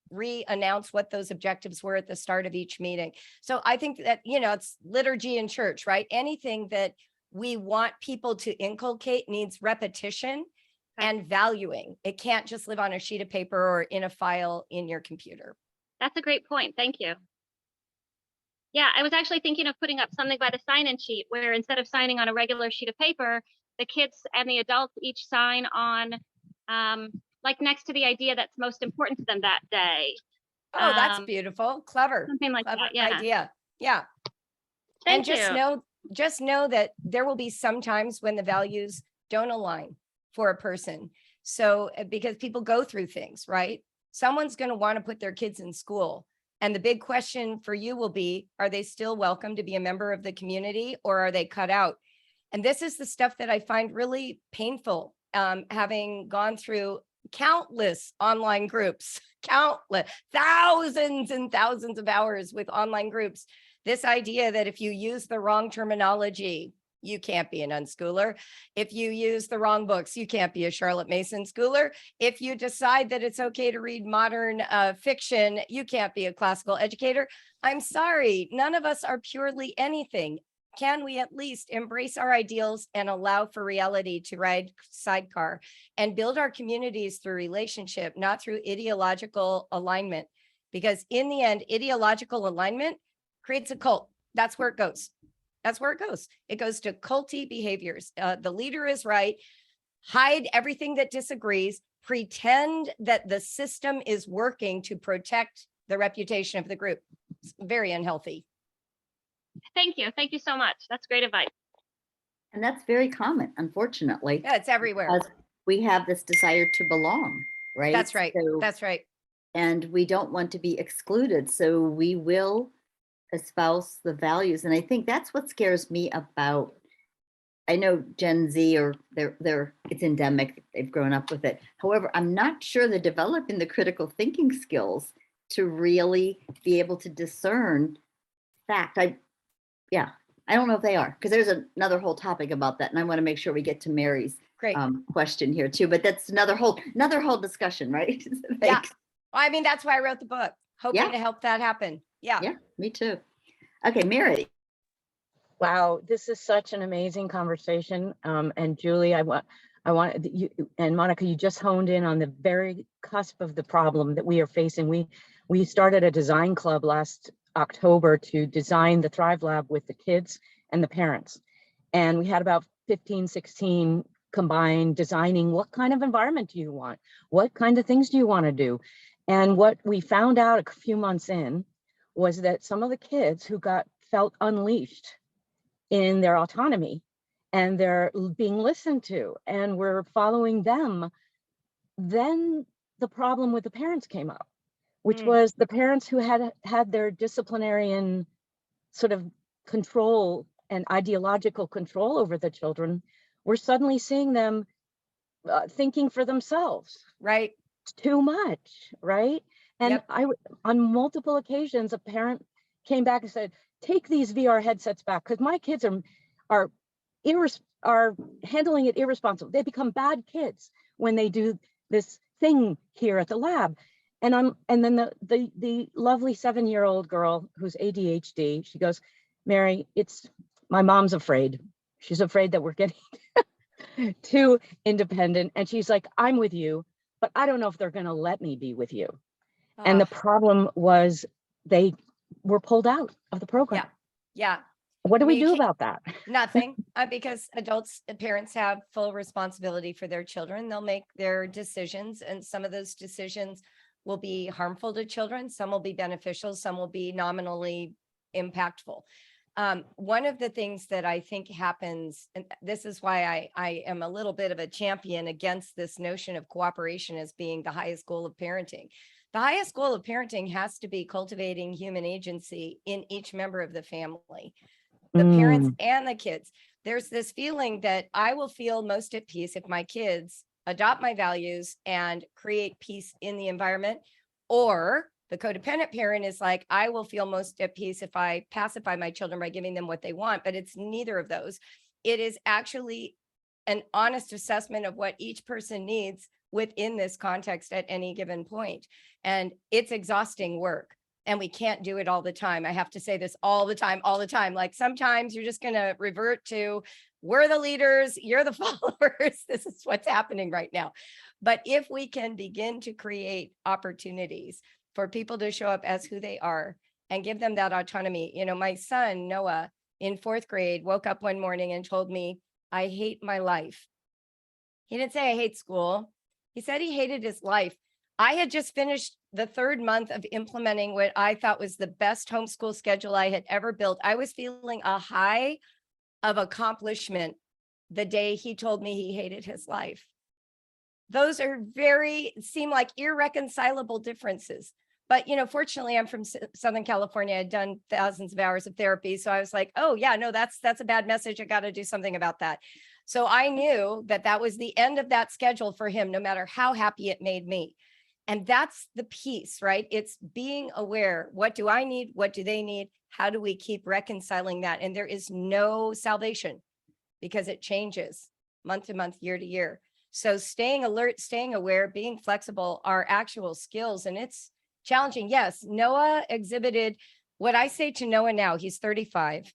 re-announce what those objectives were at the start of each meeting. So I think that, it's liturgy in church, right? Anything that we want people to inculcate needs repetition and valuing. It can't just live on a sheet of paper or in a file in your computer. That's a great point. Thank you. Yeah, I was actually thinking of putting up something by the sign-in sheet where instead of signing on a regular sheet of paper, the kids and the adults each sign on like next to the idea that's most important to them that day. Oh, that's beautiful. Clever. Something like Clever that. Yeah. idea. Yeah. Thank And you. just know that there will be some times when the values don't align for a person. So because people go through things, right? Someone's going to want to put their kids in school. And the big question for you will be, are they still welcome to be a member of the community, or are they cut out? And this is the stuff that I find really painful, having gone through countless online groups, countless thousands and thousands of hours with online groups. This idea that if you use the wrong terminology, you can't be an unschooler. If you use the wrong books, you can't be a Charlotte Mason schooler. If you decide that it's okay to read modern fiction, you can't be a classical educator. I'm sorry, none of us are purely anything. Can we at least embrace our ideals and allow for reality to ride sidecar and build our communities through relationship, not through ideological alignment? Because in the end, ideological alignment creates a cult. That's where it goes. That's where it goes. It goes to culty behaviors. The leader is right. Hide everything that disagrees. Pretend that the system is working to protect the reputation of the group. It's very unhealthy. Thank you. Thank you so much. That's great advice. And that's very common, unfortunately. Yeah, it's everywhere. Because we have this desire to belong, right? That's right. So, That's right. and we don't want to be excluded. So we will espouse the values. And I think that's what scares me about, I know Gen Z, or it's endemic, they've grown up with it. However, I'm not sure they're developing the critical thinking skills to really be able to discern fact. I don't know if they are, because there's another whole topic about that. And I want to make sure we get to Mary's Great. question here too, but that's another whole discussion, right? Yeah. I mean, that's why I wrote the book, hoping to help that happen. Yeah. Yeah, me too. Okay, Mary. Wow, this is such an amazing conversation. And Julie, I want you and Monica, you just honed in on the very cusp of the problem that we are facing. We started a design club last October to design the Thrive Lab with the kids and the parents. And we had about 15, 16 combined designing, what kind of environment do you want? What kind of things do you want to do? And what we found out a few months in was that some of the kids who felt unleashed in their autonomy and they're being listened to and we're following them, then the problem with the parents came up, which was the parents who had their disciplinarian sort of control and ideological control over the children. We're suddenly seeing them thinking for themselves. Right. Too much, right? And on multiple occasions, a parent came back and said, take these VR headsets back, because my kids are handling it irresponsibly. They become bad kids when they do this thing here at the lab. And then the lovely 7-year-old girl who's ADHD, she goes, Mary, my mom's afraid. She's afraid that we're getting too independent. And she's like, I'm with you, but I don't know if they're going to let me be with you. And the problem was they were pulled out of the program. Yeah. What do we do about that? Nothing, because parents have full responsibility for their children. They'll make their decisions, and some of those decisions will be harmful to children. Some will be beneficial. Some will be nominally impactful. One of the things that I think happens, and this is why I am a little bit of a champion against this notion of cooperation as being the highest goal of parenting. The highest goal of parenting has to be cultivating human agency in each member of the family, the parents and the kids. There's this feeling that I will feel most at peace if my kids adopt my values and create peace in the environment. Or the codependent parent is like, I will feel most at peace if I pacify my children by giving them what they want, but it's neither of those. It is actually an honest assessment of what each person needs within this context at any given point. And it's exhausting work. And we can't do it all the time. I have to say this all the time. Like sometimes you're just going to revert to, we're the leaders, you're the followers. This is what's happening right now. But if we can begin to create opportunities for people to show up as who they are and give them that autonomy. You know, my son, Noah, in 4th grade, woke up one morning and told me, I hate my life. He didn't say I hate school. He said he hated his life. I had just finished the 3rd month of implementing what I thought was the best homeschool schedule I had ever built. I was feeling a high of accomplishment the day he told me he hated his life. Those are seem like irreconcilable differences. But, you know, fortunately, I'm from Southern California. I'd done thousands of hours of therapy. So I was like, oh, yeah, no, that's a bad message. I got to do something about that. So I knew that that was the end of that schedule for him, no matter how happy it made me. And that's the piece, right? It's being aware. What do I need? What do they need? How do we keep reconciling that? And there is no salvation because it changes month to month, year to year. So staying alert, staying aware, being flexible are actual skills. And it's challenging. Yes, Noah exhibited what I say to Noah now. He's 35.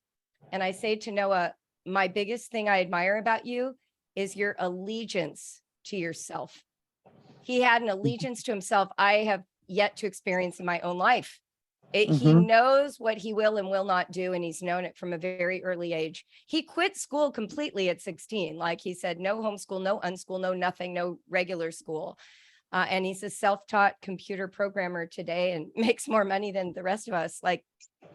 And I say to Noah, my biggest thing I admire about you is your allegiance to yourself. He had an allegiance to himself I have yet to experience in my own life. He knows what he will and will not do, and he's known it from a very early age. He quit school completely at 16. Like he said, no homeschool, no unschool, no nothing, no regular school. And he's a self-taught computer programmer today and makes more money than the rest of us. Like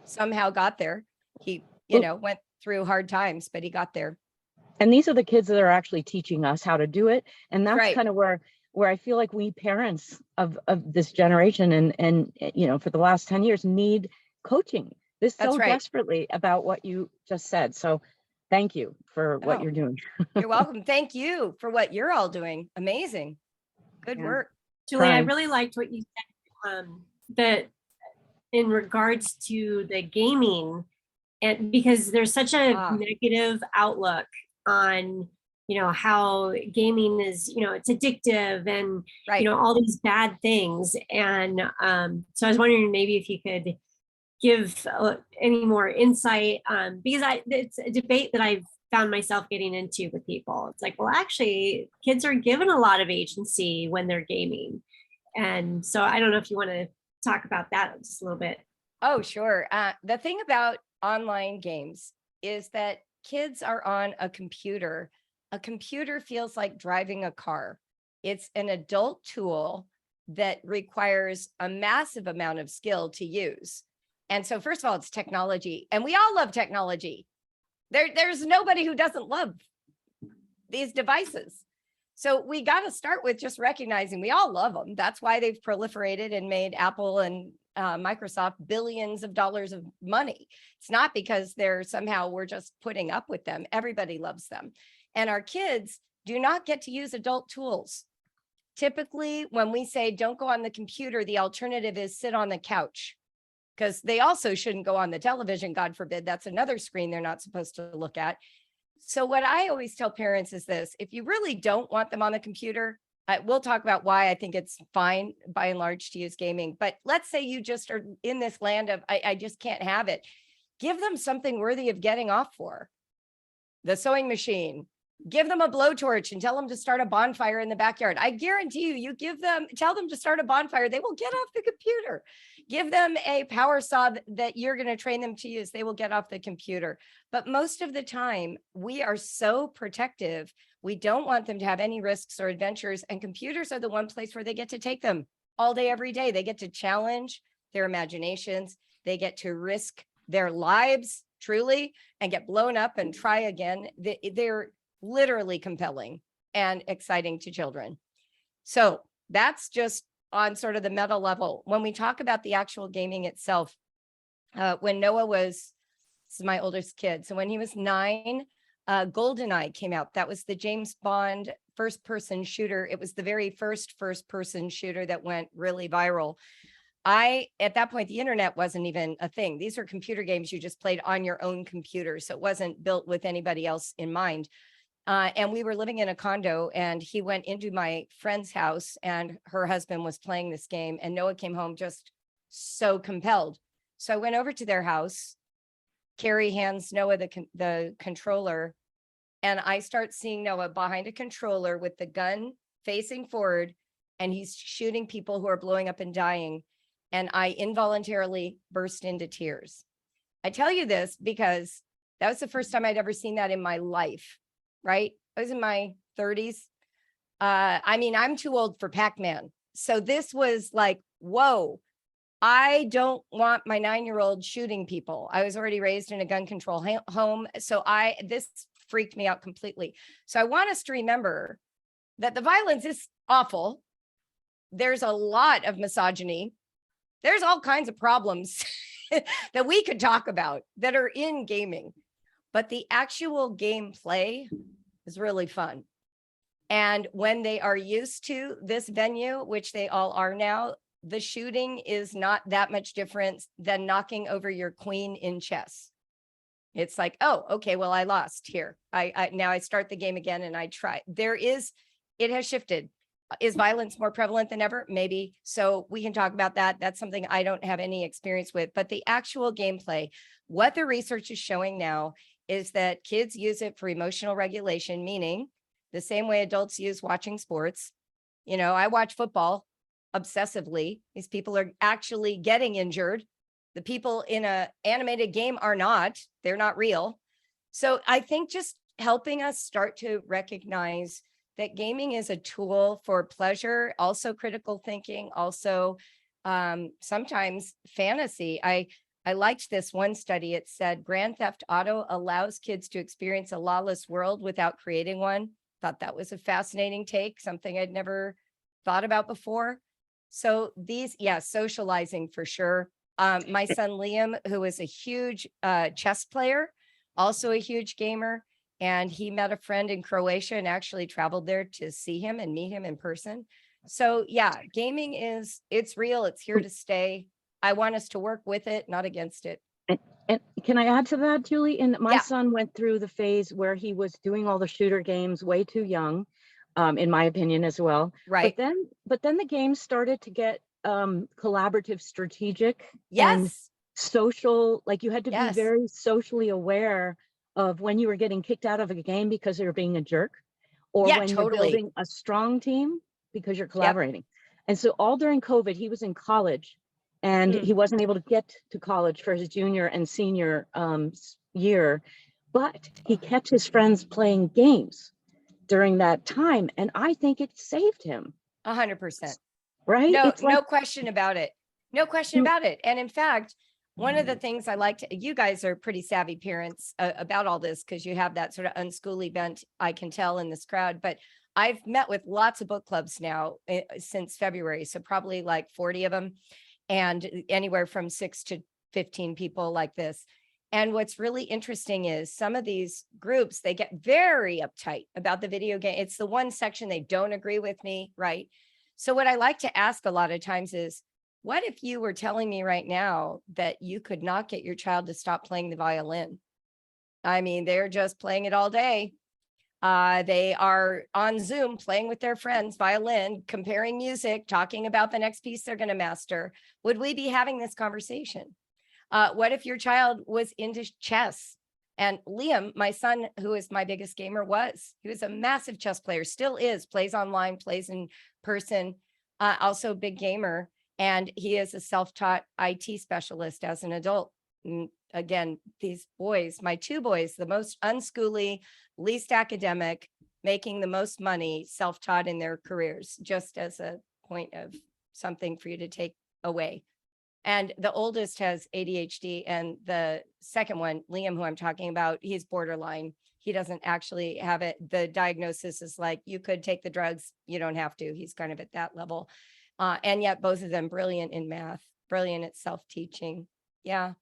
somehow got there. He, went through hard times, but he got there. And these are the kids that are actually teaching us how to do it. And that's Right. kind of where I feel like we parents of this generation and for the last 10 years need coaching this so desperately about what you just said. So thank you for what you're doing. You're welcome. Thank you for what you're all doing. Amazing. Good work. Julie, I really liked what you said, that in regards to the gaming, and because there's such a negative outlook on how gaming is, it's addictive and, all these bad things. And so I was wondering maybe if you could give any more insight, because it's a debate that I've found myself getting into with people. It's like, well, actually, kids are given a lot of agency when they're gaming. And so I don't know if you want to talk about that just a little bit. Oh, sure. The thing about online games is that kids are on a computer. A computer feels like driving a car. It's an adult tool that requires a massive amount of skill to use. And so first of all, it's technology, and we all love technology. There's nobody who doesn't love these devices. So we got to start with just recognizing we all love them. That's why they've proliferated and made Apple and Microsoft billions of dollars of money. It's not because we're just putting up with them. Everybody loves them. And our kids do not get to use adult tools. Typically, when we say don't go on the computer, the alternative is sit on the couch, because they also shouldn't go on the television, God forbid. That's another screen they're not supposed to look at. So what I always tell parents is this: if you really don't want them on the computer, we'll talk about why I think it's fine by and large to use gaming. But let's say you just are in this land of, I just can't have it. Give them something worthy of getting off for. The sewing machine. Give them a blowtorch and tell them to start a bonfire in the backyard. I guarantee you tell them to start a bonfire, they will get off the computer. Give them a power saw that you're going to train them to use. They will get off the computer. But most of the time, we are so protective. We don't want them to have any risks or adventures. And computers are the one place where they get to take them all day, every day. They get to challenge their imaginations. They get to risk their lives, truly, and get blown up and try again. They're literally compelling and exciting to children. So that's just on sort of the meta level. When we talk about the actual gaming itself, when Noah this is my oldest kid. So when he was 9, GoldenEye came out. That was the James Bond first-person shooter. It was the very first-person shooter that went really viral. At that point, the internet wasn't even a thing. These were computer games you just played on your own computer. So it wasn't built with anybody else in mind. And we were living in a condo, and he went into my friend's house, and her husband was playing this game, and Noah came home just so compelled. So I went over to their house. Carrie hands Noah the controller, and I start seeing Noah behind a controller with the gun facing forward, and he's shooting people who are blowing up and dying. And I involuntarily burst into tears. I tell you this because that was the first time I'd ever seen that in my life, right? I was in my 30s. I mean, I'm too old for Pac-Man. So this was like, whoa, I don't want my 9-year-old shooting people. I was already raised in a gun control home. So this freaked me out completely. So I want us to remember that the violence is awful. There's a lot of misogyny. There's all kinds of problems that we could talk about that are in gaming, but the actual gameplay is really fun. And when they are used to this venue, which they all are now, the shooting is not that much different than knocking over your queen in chess. It's like, oh, okay, well, I lost here. Now I start the game again and I try. It has shifted. Is violence more prevalent than ever? Maybe. So we can talk about that. That's something I don't have any experience with, but the actual gameplay, what the research is showing now is that kids use it for emotional regulation, meaning the same way adults use watching sports. You know, I watch football obsessively. These people are actually getting injured. The people in an animated game are not, they're not real. So I think just helping us start to recognize that gaming is a tool for pleasure, also critical thinking, also sometimes fantasy. I liked this one study. It said Grand Theft Auto allows kids to experience a lawless world without creating one. Thought that was a fascinating take, something I'd never thought about before. So socializing for sure. My son Liam, who is a huge chess player, also a huge gamer, and he met a friend in Croatia and actually traveled there to see him and meet him in person. So yeah, gaming it's real. It's here to stay. I want us to work with it, not against it. And can I add to that, Julie? And my Yeah. son went through the phase where he was doing all the shooter games way too young, in my opinion as well. Right. But then the games started to get collaborative, strategic, Yes. and social. Like you had to be Yes. very socially aware of when you were getting kicked out of a game because you were being a jerk, or Yeah, when you're totally. building a strong team because you're collaborating. And so all during COVID, he was in college, and he wasn't able to get to college for his junior and senior year, but he kept his friends playing games during that time. And I think it saved him. 100%. Right? No, It's like, no question about it. No question about it. And in fact, one of the things I like you guys are pretty savvy parents about all this because you have that sort of unschooly bent, I can tell in this crowd, but I've met with lots of book clubs now since February. So probably like 40 of them, and anywhere from 6 to 15 people like this. And what's really interesting is some of these groups, they get very uptight about the video game. It's the one section they don't agree with me, right? So what I like to ask a lot of times is, what if you were telling me right now that you could not get your child to stop playing the violin? I mean, they're just playing it all day. They are on Zoom playing with their friends, violin, comparing music, talking about the next piece they're going to master. Would we be having this conversation? What if your child was into chess? And Liam, my son, who is my biggest gamer, he was a massive chess player, still is, plays online, plays in person, also a big gamer. And he is a self-taught IT specialist as an adult. And again, these boys, my 2 boys, the most unschooly, least academic, making the most money, self-taught in their careers, just as a point of something for you to take away. And the oldest has ADHD, and the second one, Liam, who I'm talking about, he's borderline. He doesn't actually have it. The diagnosis is like, you could take the drugs, you don't have to. He's kind of at that level. And yet both of them brilliant in math, brilliant at self-teaching. Yeah,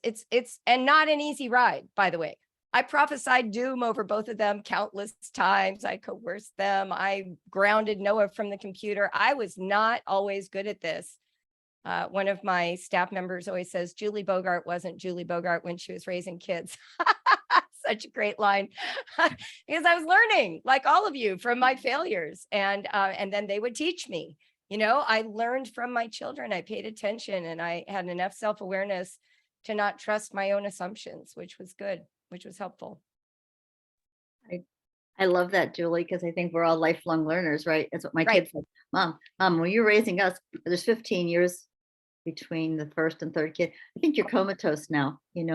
it's and not an easy ride, by the way. I prophesied doom over both of them countless times. I coerced them. I grounded Noah from the computer. I was not always good at this. One of my staff members always says, Julie Bogart wasn't Julie Bogart when she was raising kids. Such a great line because I was learning like all of you from my failures. And then they would teach me, I learned from my children. I paid attention and I had enough self-awareness to not trust my own assumptions, which was good, which was helpful. I love that, Julie, because I think we're all lifelong learners, right? That's what my Right. kids said. Mom, when you're raising us, there's 15 years between the first and third kid. I think you're comatose now. You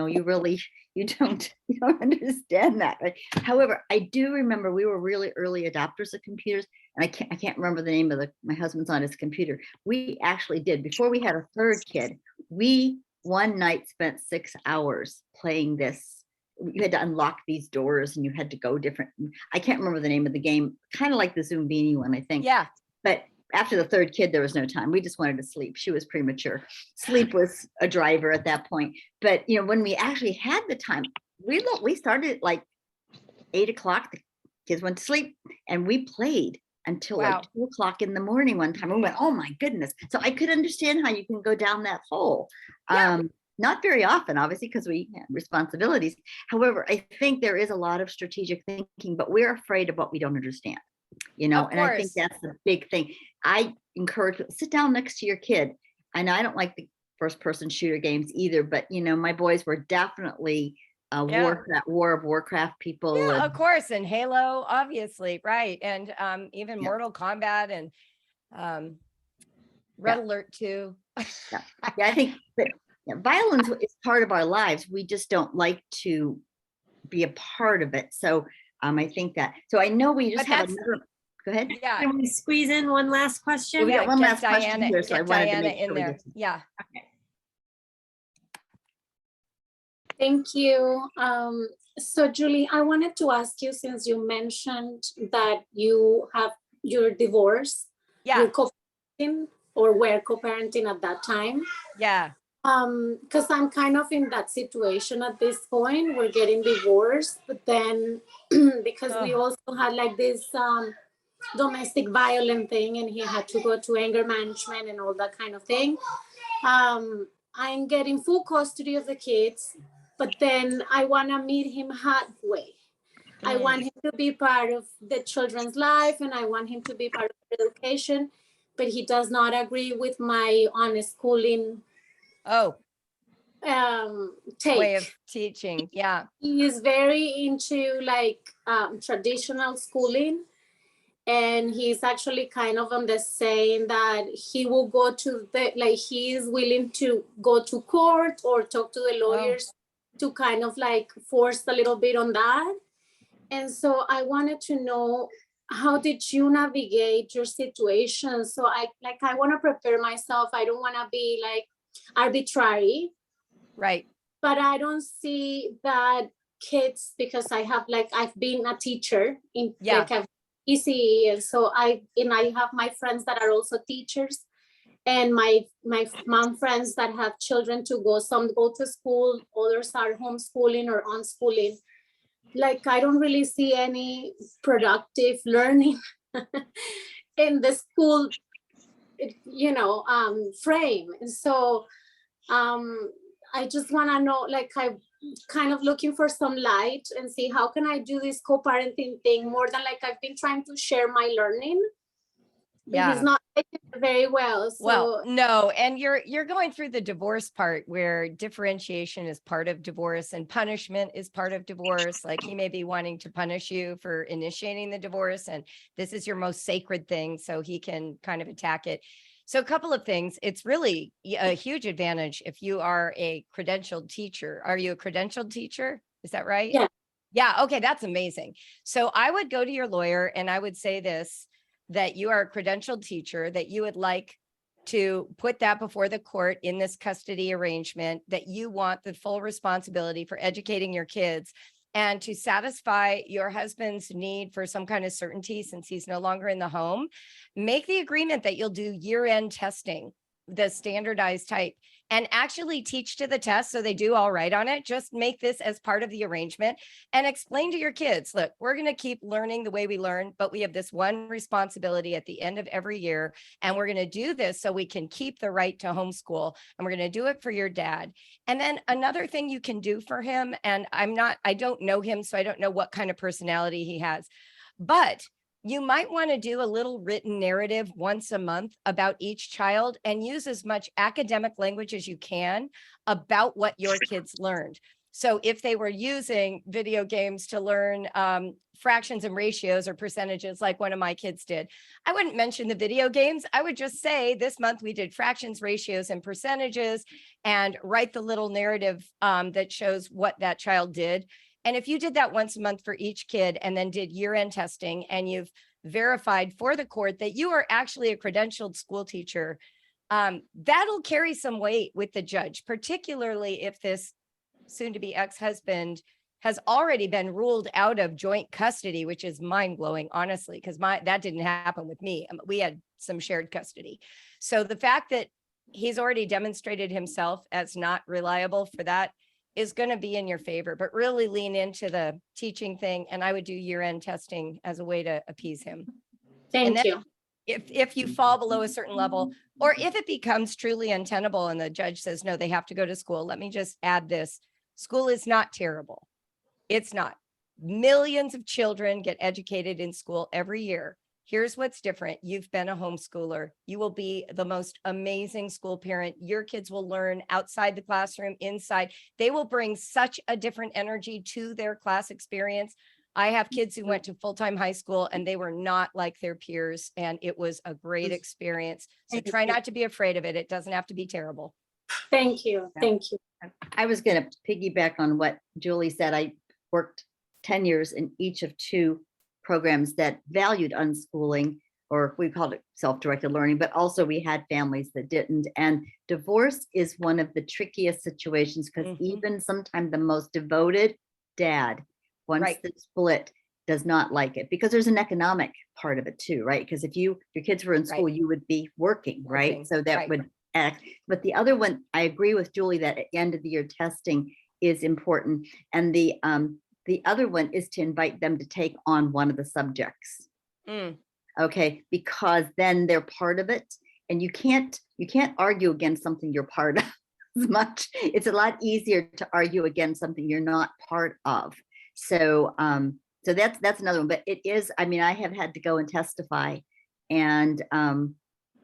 don't understand that. Right? However, I do remember we were really early adopters of computers, and I can't remember the name of my husband's on his computer. We actually did, before we had a third kid, we one night spent 6 hours playing this. You had to unlock these doors and you had to go different. I can't remember the name of the game, kind of like the Zoom Beanie one, I think. Yeah. But after the third kid, there was no time. We just wanted to sleep. She was premature. Sleep was a driver at that point. But when we actually had the time, we started at like 8 o'clock. The kids went to sleep and we played until Wow. like 2 o'clock in the morning one time. We went, oh my goodness. So I could understand how you can go down that hole. Yeah. Not very often, obviously, because we have responsibilities. However, I think there is a lot of strategic thinking, but we're afraid of what we don't understand. And I think that's the big thing. I encourage, sit down next to your kid. And I don't like the first person shooter games either, but my boys were definitely War of Warcraft people. Yeah, of course. And Halo, obviously. Right. And even Mortal Kombat and Red Alert 2. Yeah, I think that violence is part of our lives. We just don't like to be a part of it. So I think that. So I know we just have another. Go ahead. Yeah. Can we squeeze in one last question? We got one last Diana, question here, so I wanted to make sure we there. get to- Yeah. Okay. Thank you. So Julie, I wanted to ask you, since you mentioned that you're divorced, Yeah. you're co-parenting or were co-parenting at that time. Yeah. Because I'm kind of in that situation at this point. We're getting divorced, but then because we also had like this domestic violence thing, and he had to go to anger management and all that kind of thing. I'm getting full custody of the kids, but then I want to meet him halfway. I want him to be part of the children's life, and I want him to be part of their education, but he does not agree with my unschooling take. Way of teaching. Yeah. He is very into like traditional schooling, and he's actually kind of on the saying that he will go to he is willing to go to court or talk to the lawyers to kind of like force a little bit on that. And so I wanted to know, how did you navigate your situation? So I want to prepare myself. I don't want to be like arbitrary. Right. But I don't see that kids, because I've been a teacher in ECE, and so I have my friends that are also teachers, and my mom friends that have children to go. Some go to school, others are homeschooling or unschooling. Like I don't really see any productive learning in the school, frame. And so I just want to know, like, I'm kind of looking for some light and see how can I do this co-parenting thing more than like I've been trying to share my learning. Yeah. He's not taking it very well. So. Well, no, and you're going through the divorce part where differentiation is part of divorce and punishment is part of divorce. Like he may be wanting to punish you for initiating the divorce, and this is your most sacred thing, so he can kind of attack it. So a couple of things. It's really a huge advantage if you are a credentialed teacher. Are you a credentialed teacher? Is that right? Yeah. Yeah. Okay. That's amazing. So I would go to your lawyer and I would say this, that you are a credentialed teacher, that you would like to put that before the court in this custody arrangement, that you want the full responsibility for educating your kids, and to satisfy your husband's need for some kind of certainty since he's no longer in the home, make the agreement that you'll do year-end testing the standardized type and actually teach to the test so they do all right on it. Just make this as part of the arrangement and explain to your kids, look, we're going to keep learning the way we learn, but we have this one responsibility at the end of every year. And we're going to do this so we can keep the right to homeschool. And we're going to do it for your dad. And then another thing you can do for him, and I don't know him, so I don't know what kind of personality he has, but you might want to do a little written narrative once a month about each child and use as much academic language as you can about what your kids learned. So if they were using video games to learn fractions and ratios or percentages like one of my kids did, I wouldn't mention the video games. I would just say this month we did fractions, ratios, and percentages, and write the little narrative that shows what that child did. And if you did that once a month for each kid and then did year-end testing and you've verified for the court that you are actually a credentialed school teacher, that'll carry some weight with the judge, particularly if this soon-to-be ex-husband has already been ruled out of joint custody, which is mind-blowing, honestly, because that didn't happen with me. We had some shared custody. So the fact that he's already demonstrated himself as not reliable for that is going to be in your favor, but really lean into the teaching thing. And I would do year-end testing as a way to appease him. Thank you. If you fall below a certain level, or if it becomes truly untenable and the judge says, no, they have to go to school, let me just add this. School is not terrible. It's not. Millions of children get educated in school every year. Here's what's different. You've been a homeschooler. You will be the most amazing school parent. Your kids will learn outside the classroom, inside. They will bring such a different energy to their class experience. I have kids who went to full-time high school and they were not like their peers, and it was a great experience. So try not to be afraid of it. It doesn't have to be terrible. Thank you. Thank you. I was going to piggyback on what Julie said. I worked 10 years in each of 2 programs that valued unschooling, or we called it self-directed learning, but also we had families that didn't. And divorce is one of the trickiest situations because even sometimes the most devoted dad, once the split, does not like it because there's an economic part of it too, right? Because if your kids were in school, you would be working, right? So that would act. But the other one, I agree with Julie that at the end of the year testing is important. And the other one is to invite them to take on one of the subjects. Okay, because then they're part of it, and you can't argue against something you're part of as much. It's a lot easier to argue against something you're not part of. So so that's another one. But it is, I mean, I have had to go and testify, and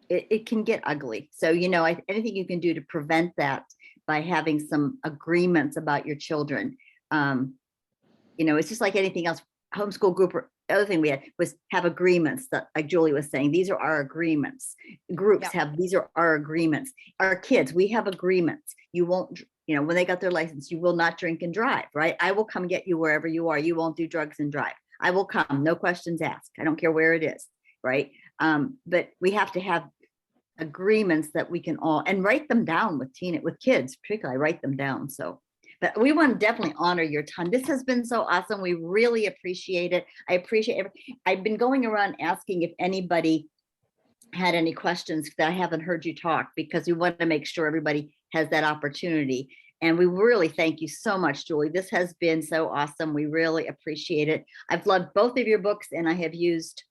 it can get ugly. So, you know, anything you can do to prevent that by having some agreements about your children. You know, it's just like anything else. Homeschool group, or other thing we had was have agreements that, like Julie was saying, these are our agreements. Groups have, these are our agreements. Our kids, we have agreements. You won't, you know, when they got their license, you will not drink and drive, right? I will come get you wherever you are. You won't do drugs and drive. I will come, no questions asked. I don't care where it is, right? But we have to have agreements that we can all, and write them down with kids, particularly write them down. So, but we want to definitely honor your time. This has been so awesome. We really appreciate it. I appreciate it. I've been going around asking if anybody had any questions that I haven't heard you talk, because we want to make sure everybody has that opportunity. And we really thank you so much, Julie. This has been so awesome. We really appreciate it. I've loved both of your books, and I have used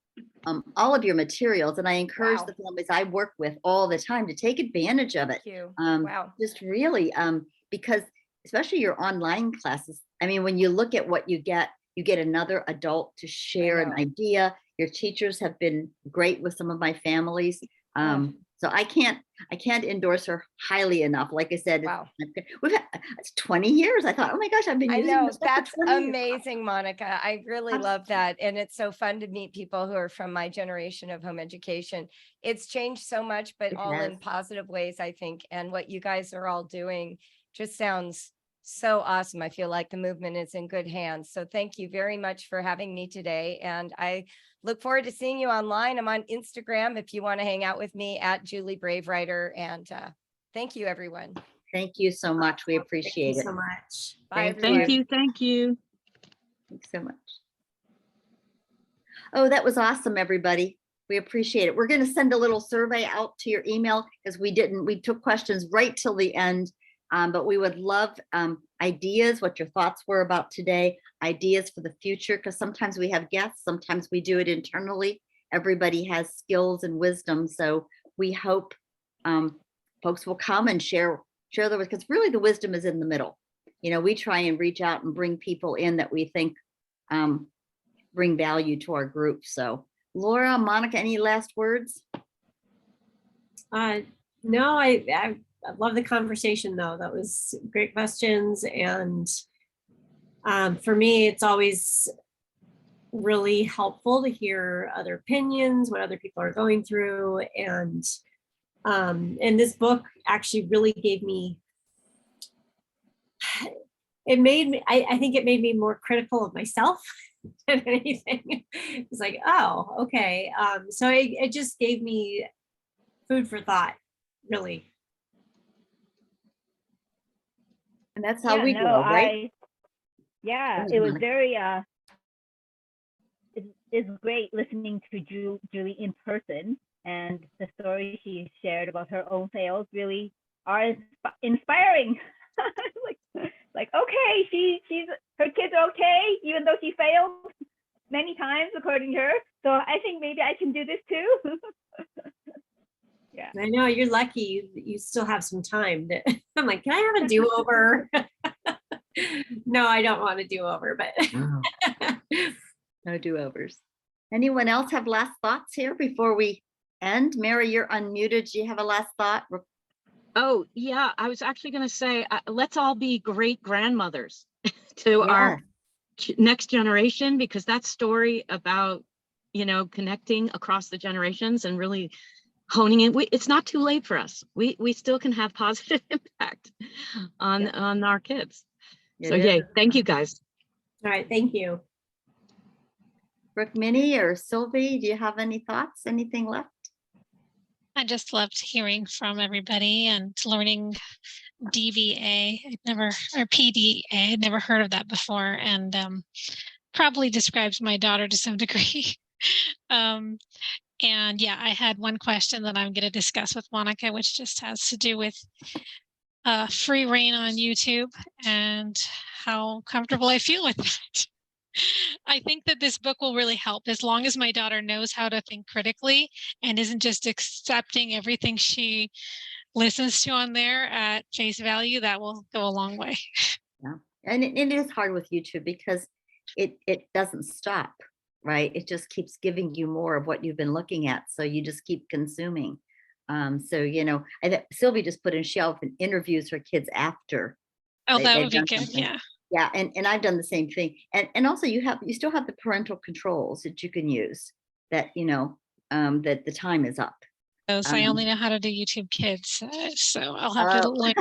all of your materials, and I encourage the families I work with all the time to take advantage of it. Thank you. Just really, because especially your online classes, I mean, when you look at what you get another adult to share an idea. Your teachers have been great with some of my families. So I can't endorse her highly enough. Like I said, we've had it's 20 years. I thought, oh my gosh, I've been using this stuff that's for 20 amazing, years. Monica. I really love that. And it's so fun to meet people who are from my generation of home education. It's changed so much, but all in positive ways, I think. And what you guys are all doing just sounds so awesome. I feel like the movement is in good hands. So thank you very much for having me today. And I look forward to seeing you online. I'm on Instagram if you want to hang out with me at Julie Bravewriter. And thank you, everyone. Thank you so much. We appreciate it. Thank you so much. Bye, everyone. Thank you. Thank you. Thanks so much. Oh, that was awesome, everybody. We appreciate it. We're going to send a little survey out to your email because we took questions right till the end. But we would love ideas, what your thoughts were about today, ideas for the future, because sometimes we have guests, sometimes we do it internally. Everybody has skills and wisdom. So we hope folks will come and share the, because really the wisdom is in the middle. You know, we try and reach out and bring people in that we think bring value to our group. So Laura, Monica, any last words? No, I love the conversation though. That was great questions. And for me, it's always really helpful to hear other opinions, what other people are going through. And this book actually really gave me, it made me, I think it made me more critical of myself than anything. It's like, oh, okay. So it just gave me food for thought, really. And that's how we grow, right? Yeah, it was very, it's great listening to Julie in person, and the stories she shared about her own fails really are inspiring. like okay, her kids are okay, even though she failed many times according to her. So I think maybe I can do this too. Yeah. I know, you're lucky you still have some time. I'm like, can I have a do-over? No, I don't want a do-over, but no do-overs. Anyone else have last thoughts here before we end? Mary, you're unmuted. Do you have a last thought? Oh, yeah, I was actually going to say, let's all be great grandmothers to our next generation, because that story about, you know, connecting across the generations and really honing it, it's not too late for us. We still can have positive impact on our kids. So yay, thank you guys. All right, thank you. Brooke, Minnie, or Sylvie, do you have any thoughts? Anything left? I just loved hearing from everybody and learning DVA. Or PDA. I'd never heard of that before, and probably describes my daughter to some degree. And yeah, I had one question that I'm going to discuss with Monica, which just has to do with free reign on YouTube and how comfortable I feel with that. I think that this book will really help, as long as my daughter knows how to think critically and isn't just accepting everything she listens to on there at face value. That will go a long way. Yeah, and it is hard with YouTube because it doesn't stop, right? It just keeps giving you more of what you've been looking at, so you just keep consuming. So you know, Sylvie just put in, she often interviews her kids after. Oh, that would be good. Yeah. Yeah, and I've done the same thing. And also you still have the parental controls that you can use, that, you know, that the time is up. I only know how to do YouTube Kids, so I'll have to learn.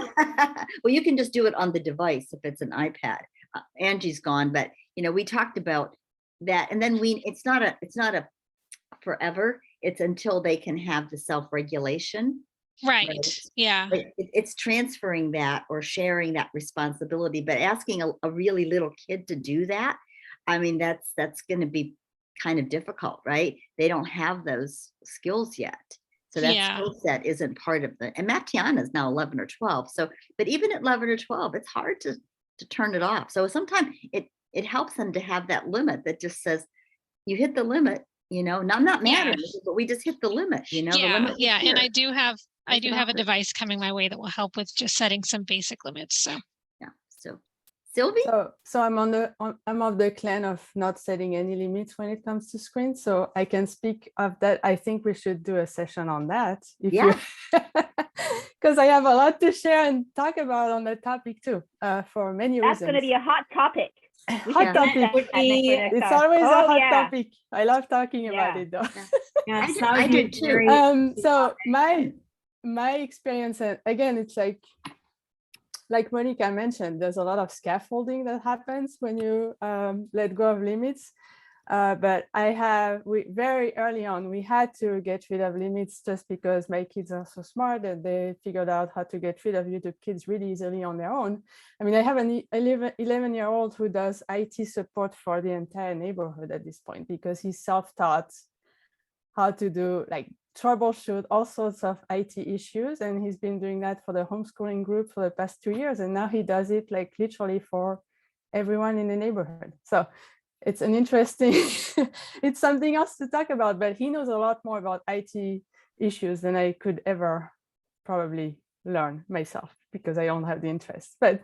Well, you can just do it on the device if it's an iPad. Angie's gone, but you know, we talked about that, and then it's not a forever. It's until they can have the self-regulation. Right. Yeah. It's transferring that or sharing that responsibility, but asking a really little kid to do that, I mean, that's going to be kind of difficult, right? They don't have those skills yet. So that skill set isn't part of and Matiana is now 11 or 12. So, but even at 11 or 12, it's hard to turn it off. So sometimes it helps them to have that limit that just says, you hit the limit, you know, and I'm not mad at you, but we just hit the limit, you know. Yeah. And I do have a device coming my way that will help with just setting some basic limits. So yeah. So Sylvie? So I'm of the clan of not setting any limits when it comes to screens. So I can speak of that. I think we should do a session on that. Because I have a lot to share and talk about on that topic too, for many reasons. That's going to be a hot topic. Hot topic. It's always a hot topic. I love talking about it though. Yes, I do too. So my experience, and again, it's like Monica mentioned, there's a lot of scaffolding that happens when you let go of limits. But very early on, we had to get rid of limits just because my kids are so smart that they figured out how to get rid of YouTube Kids really easily on their own. I mean, I have an 11-year-old who does IT support for the entire neighborhood at this point because he's self-taught how to do like troubleshoot all sorts of IT issues. And he's been doing that for the homeschooling group for the past 2 years. And now he does it like literally for everyone in the neighborhood. So it's an interesting, it's something else to talk about, but he knows a lot more about IT issues than I could ever probably learn myself because I don't have the interest. But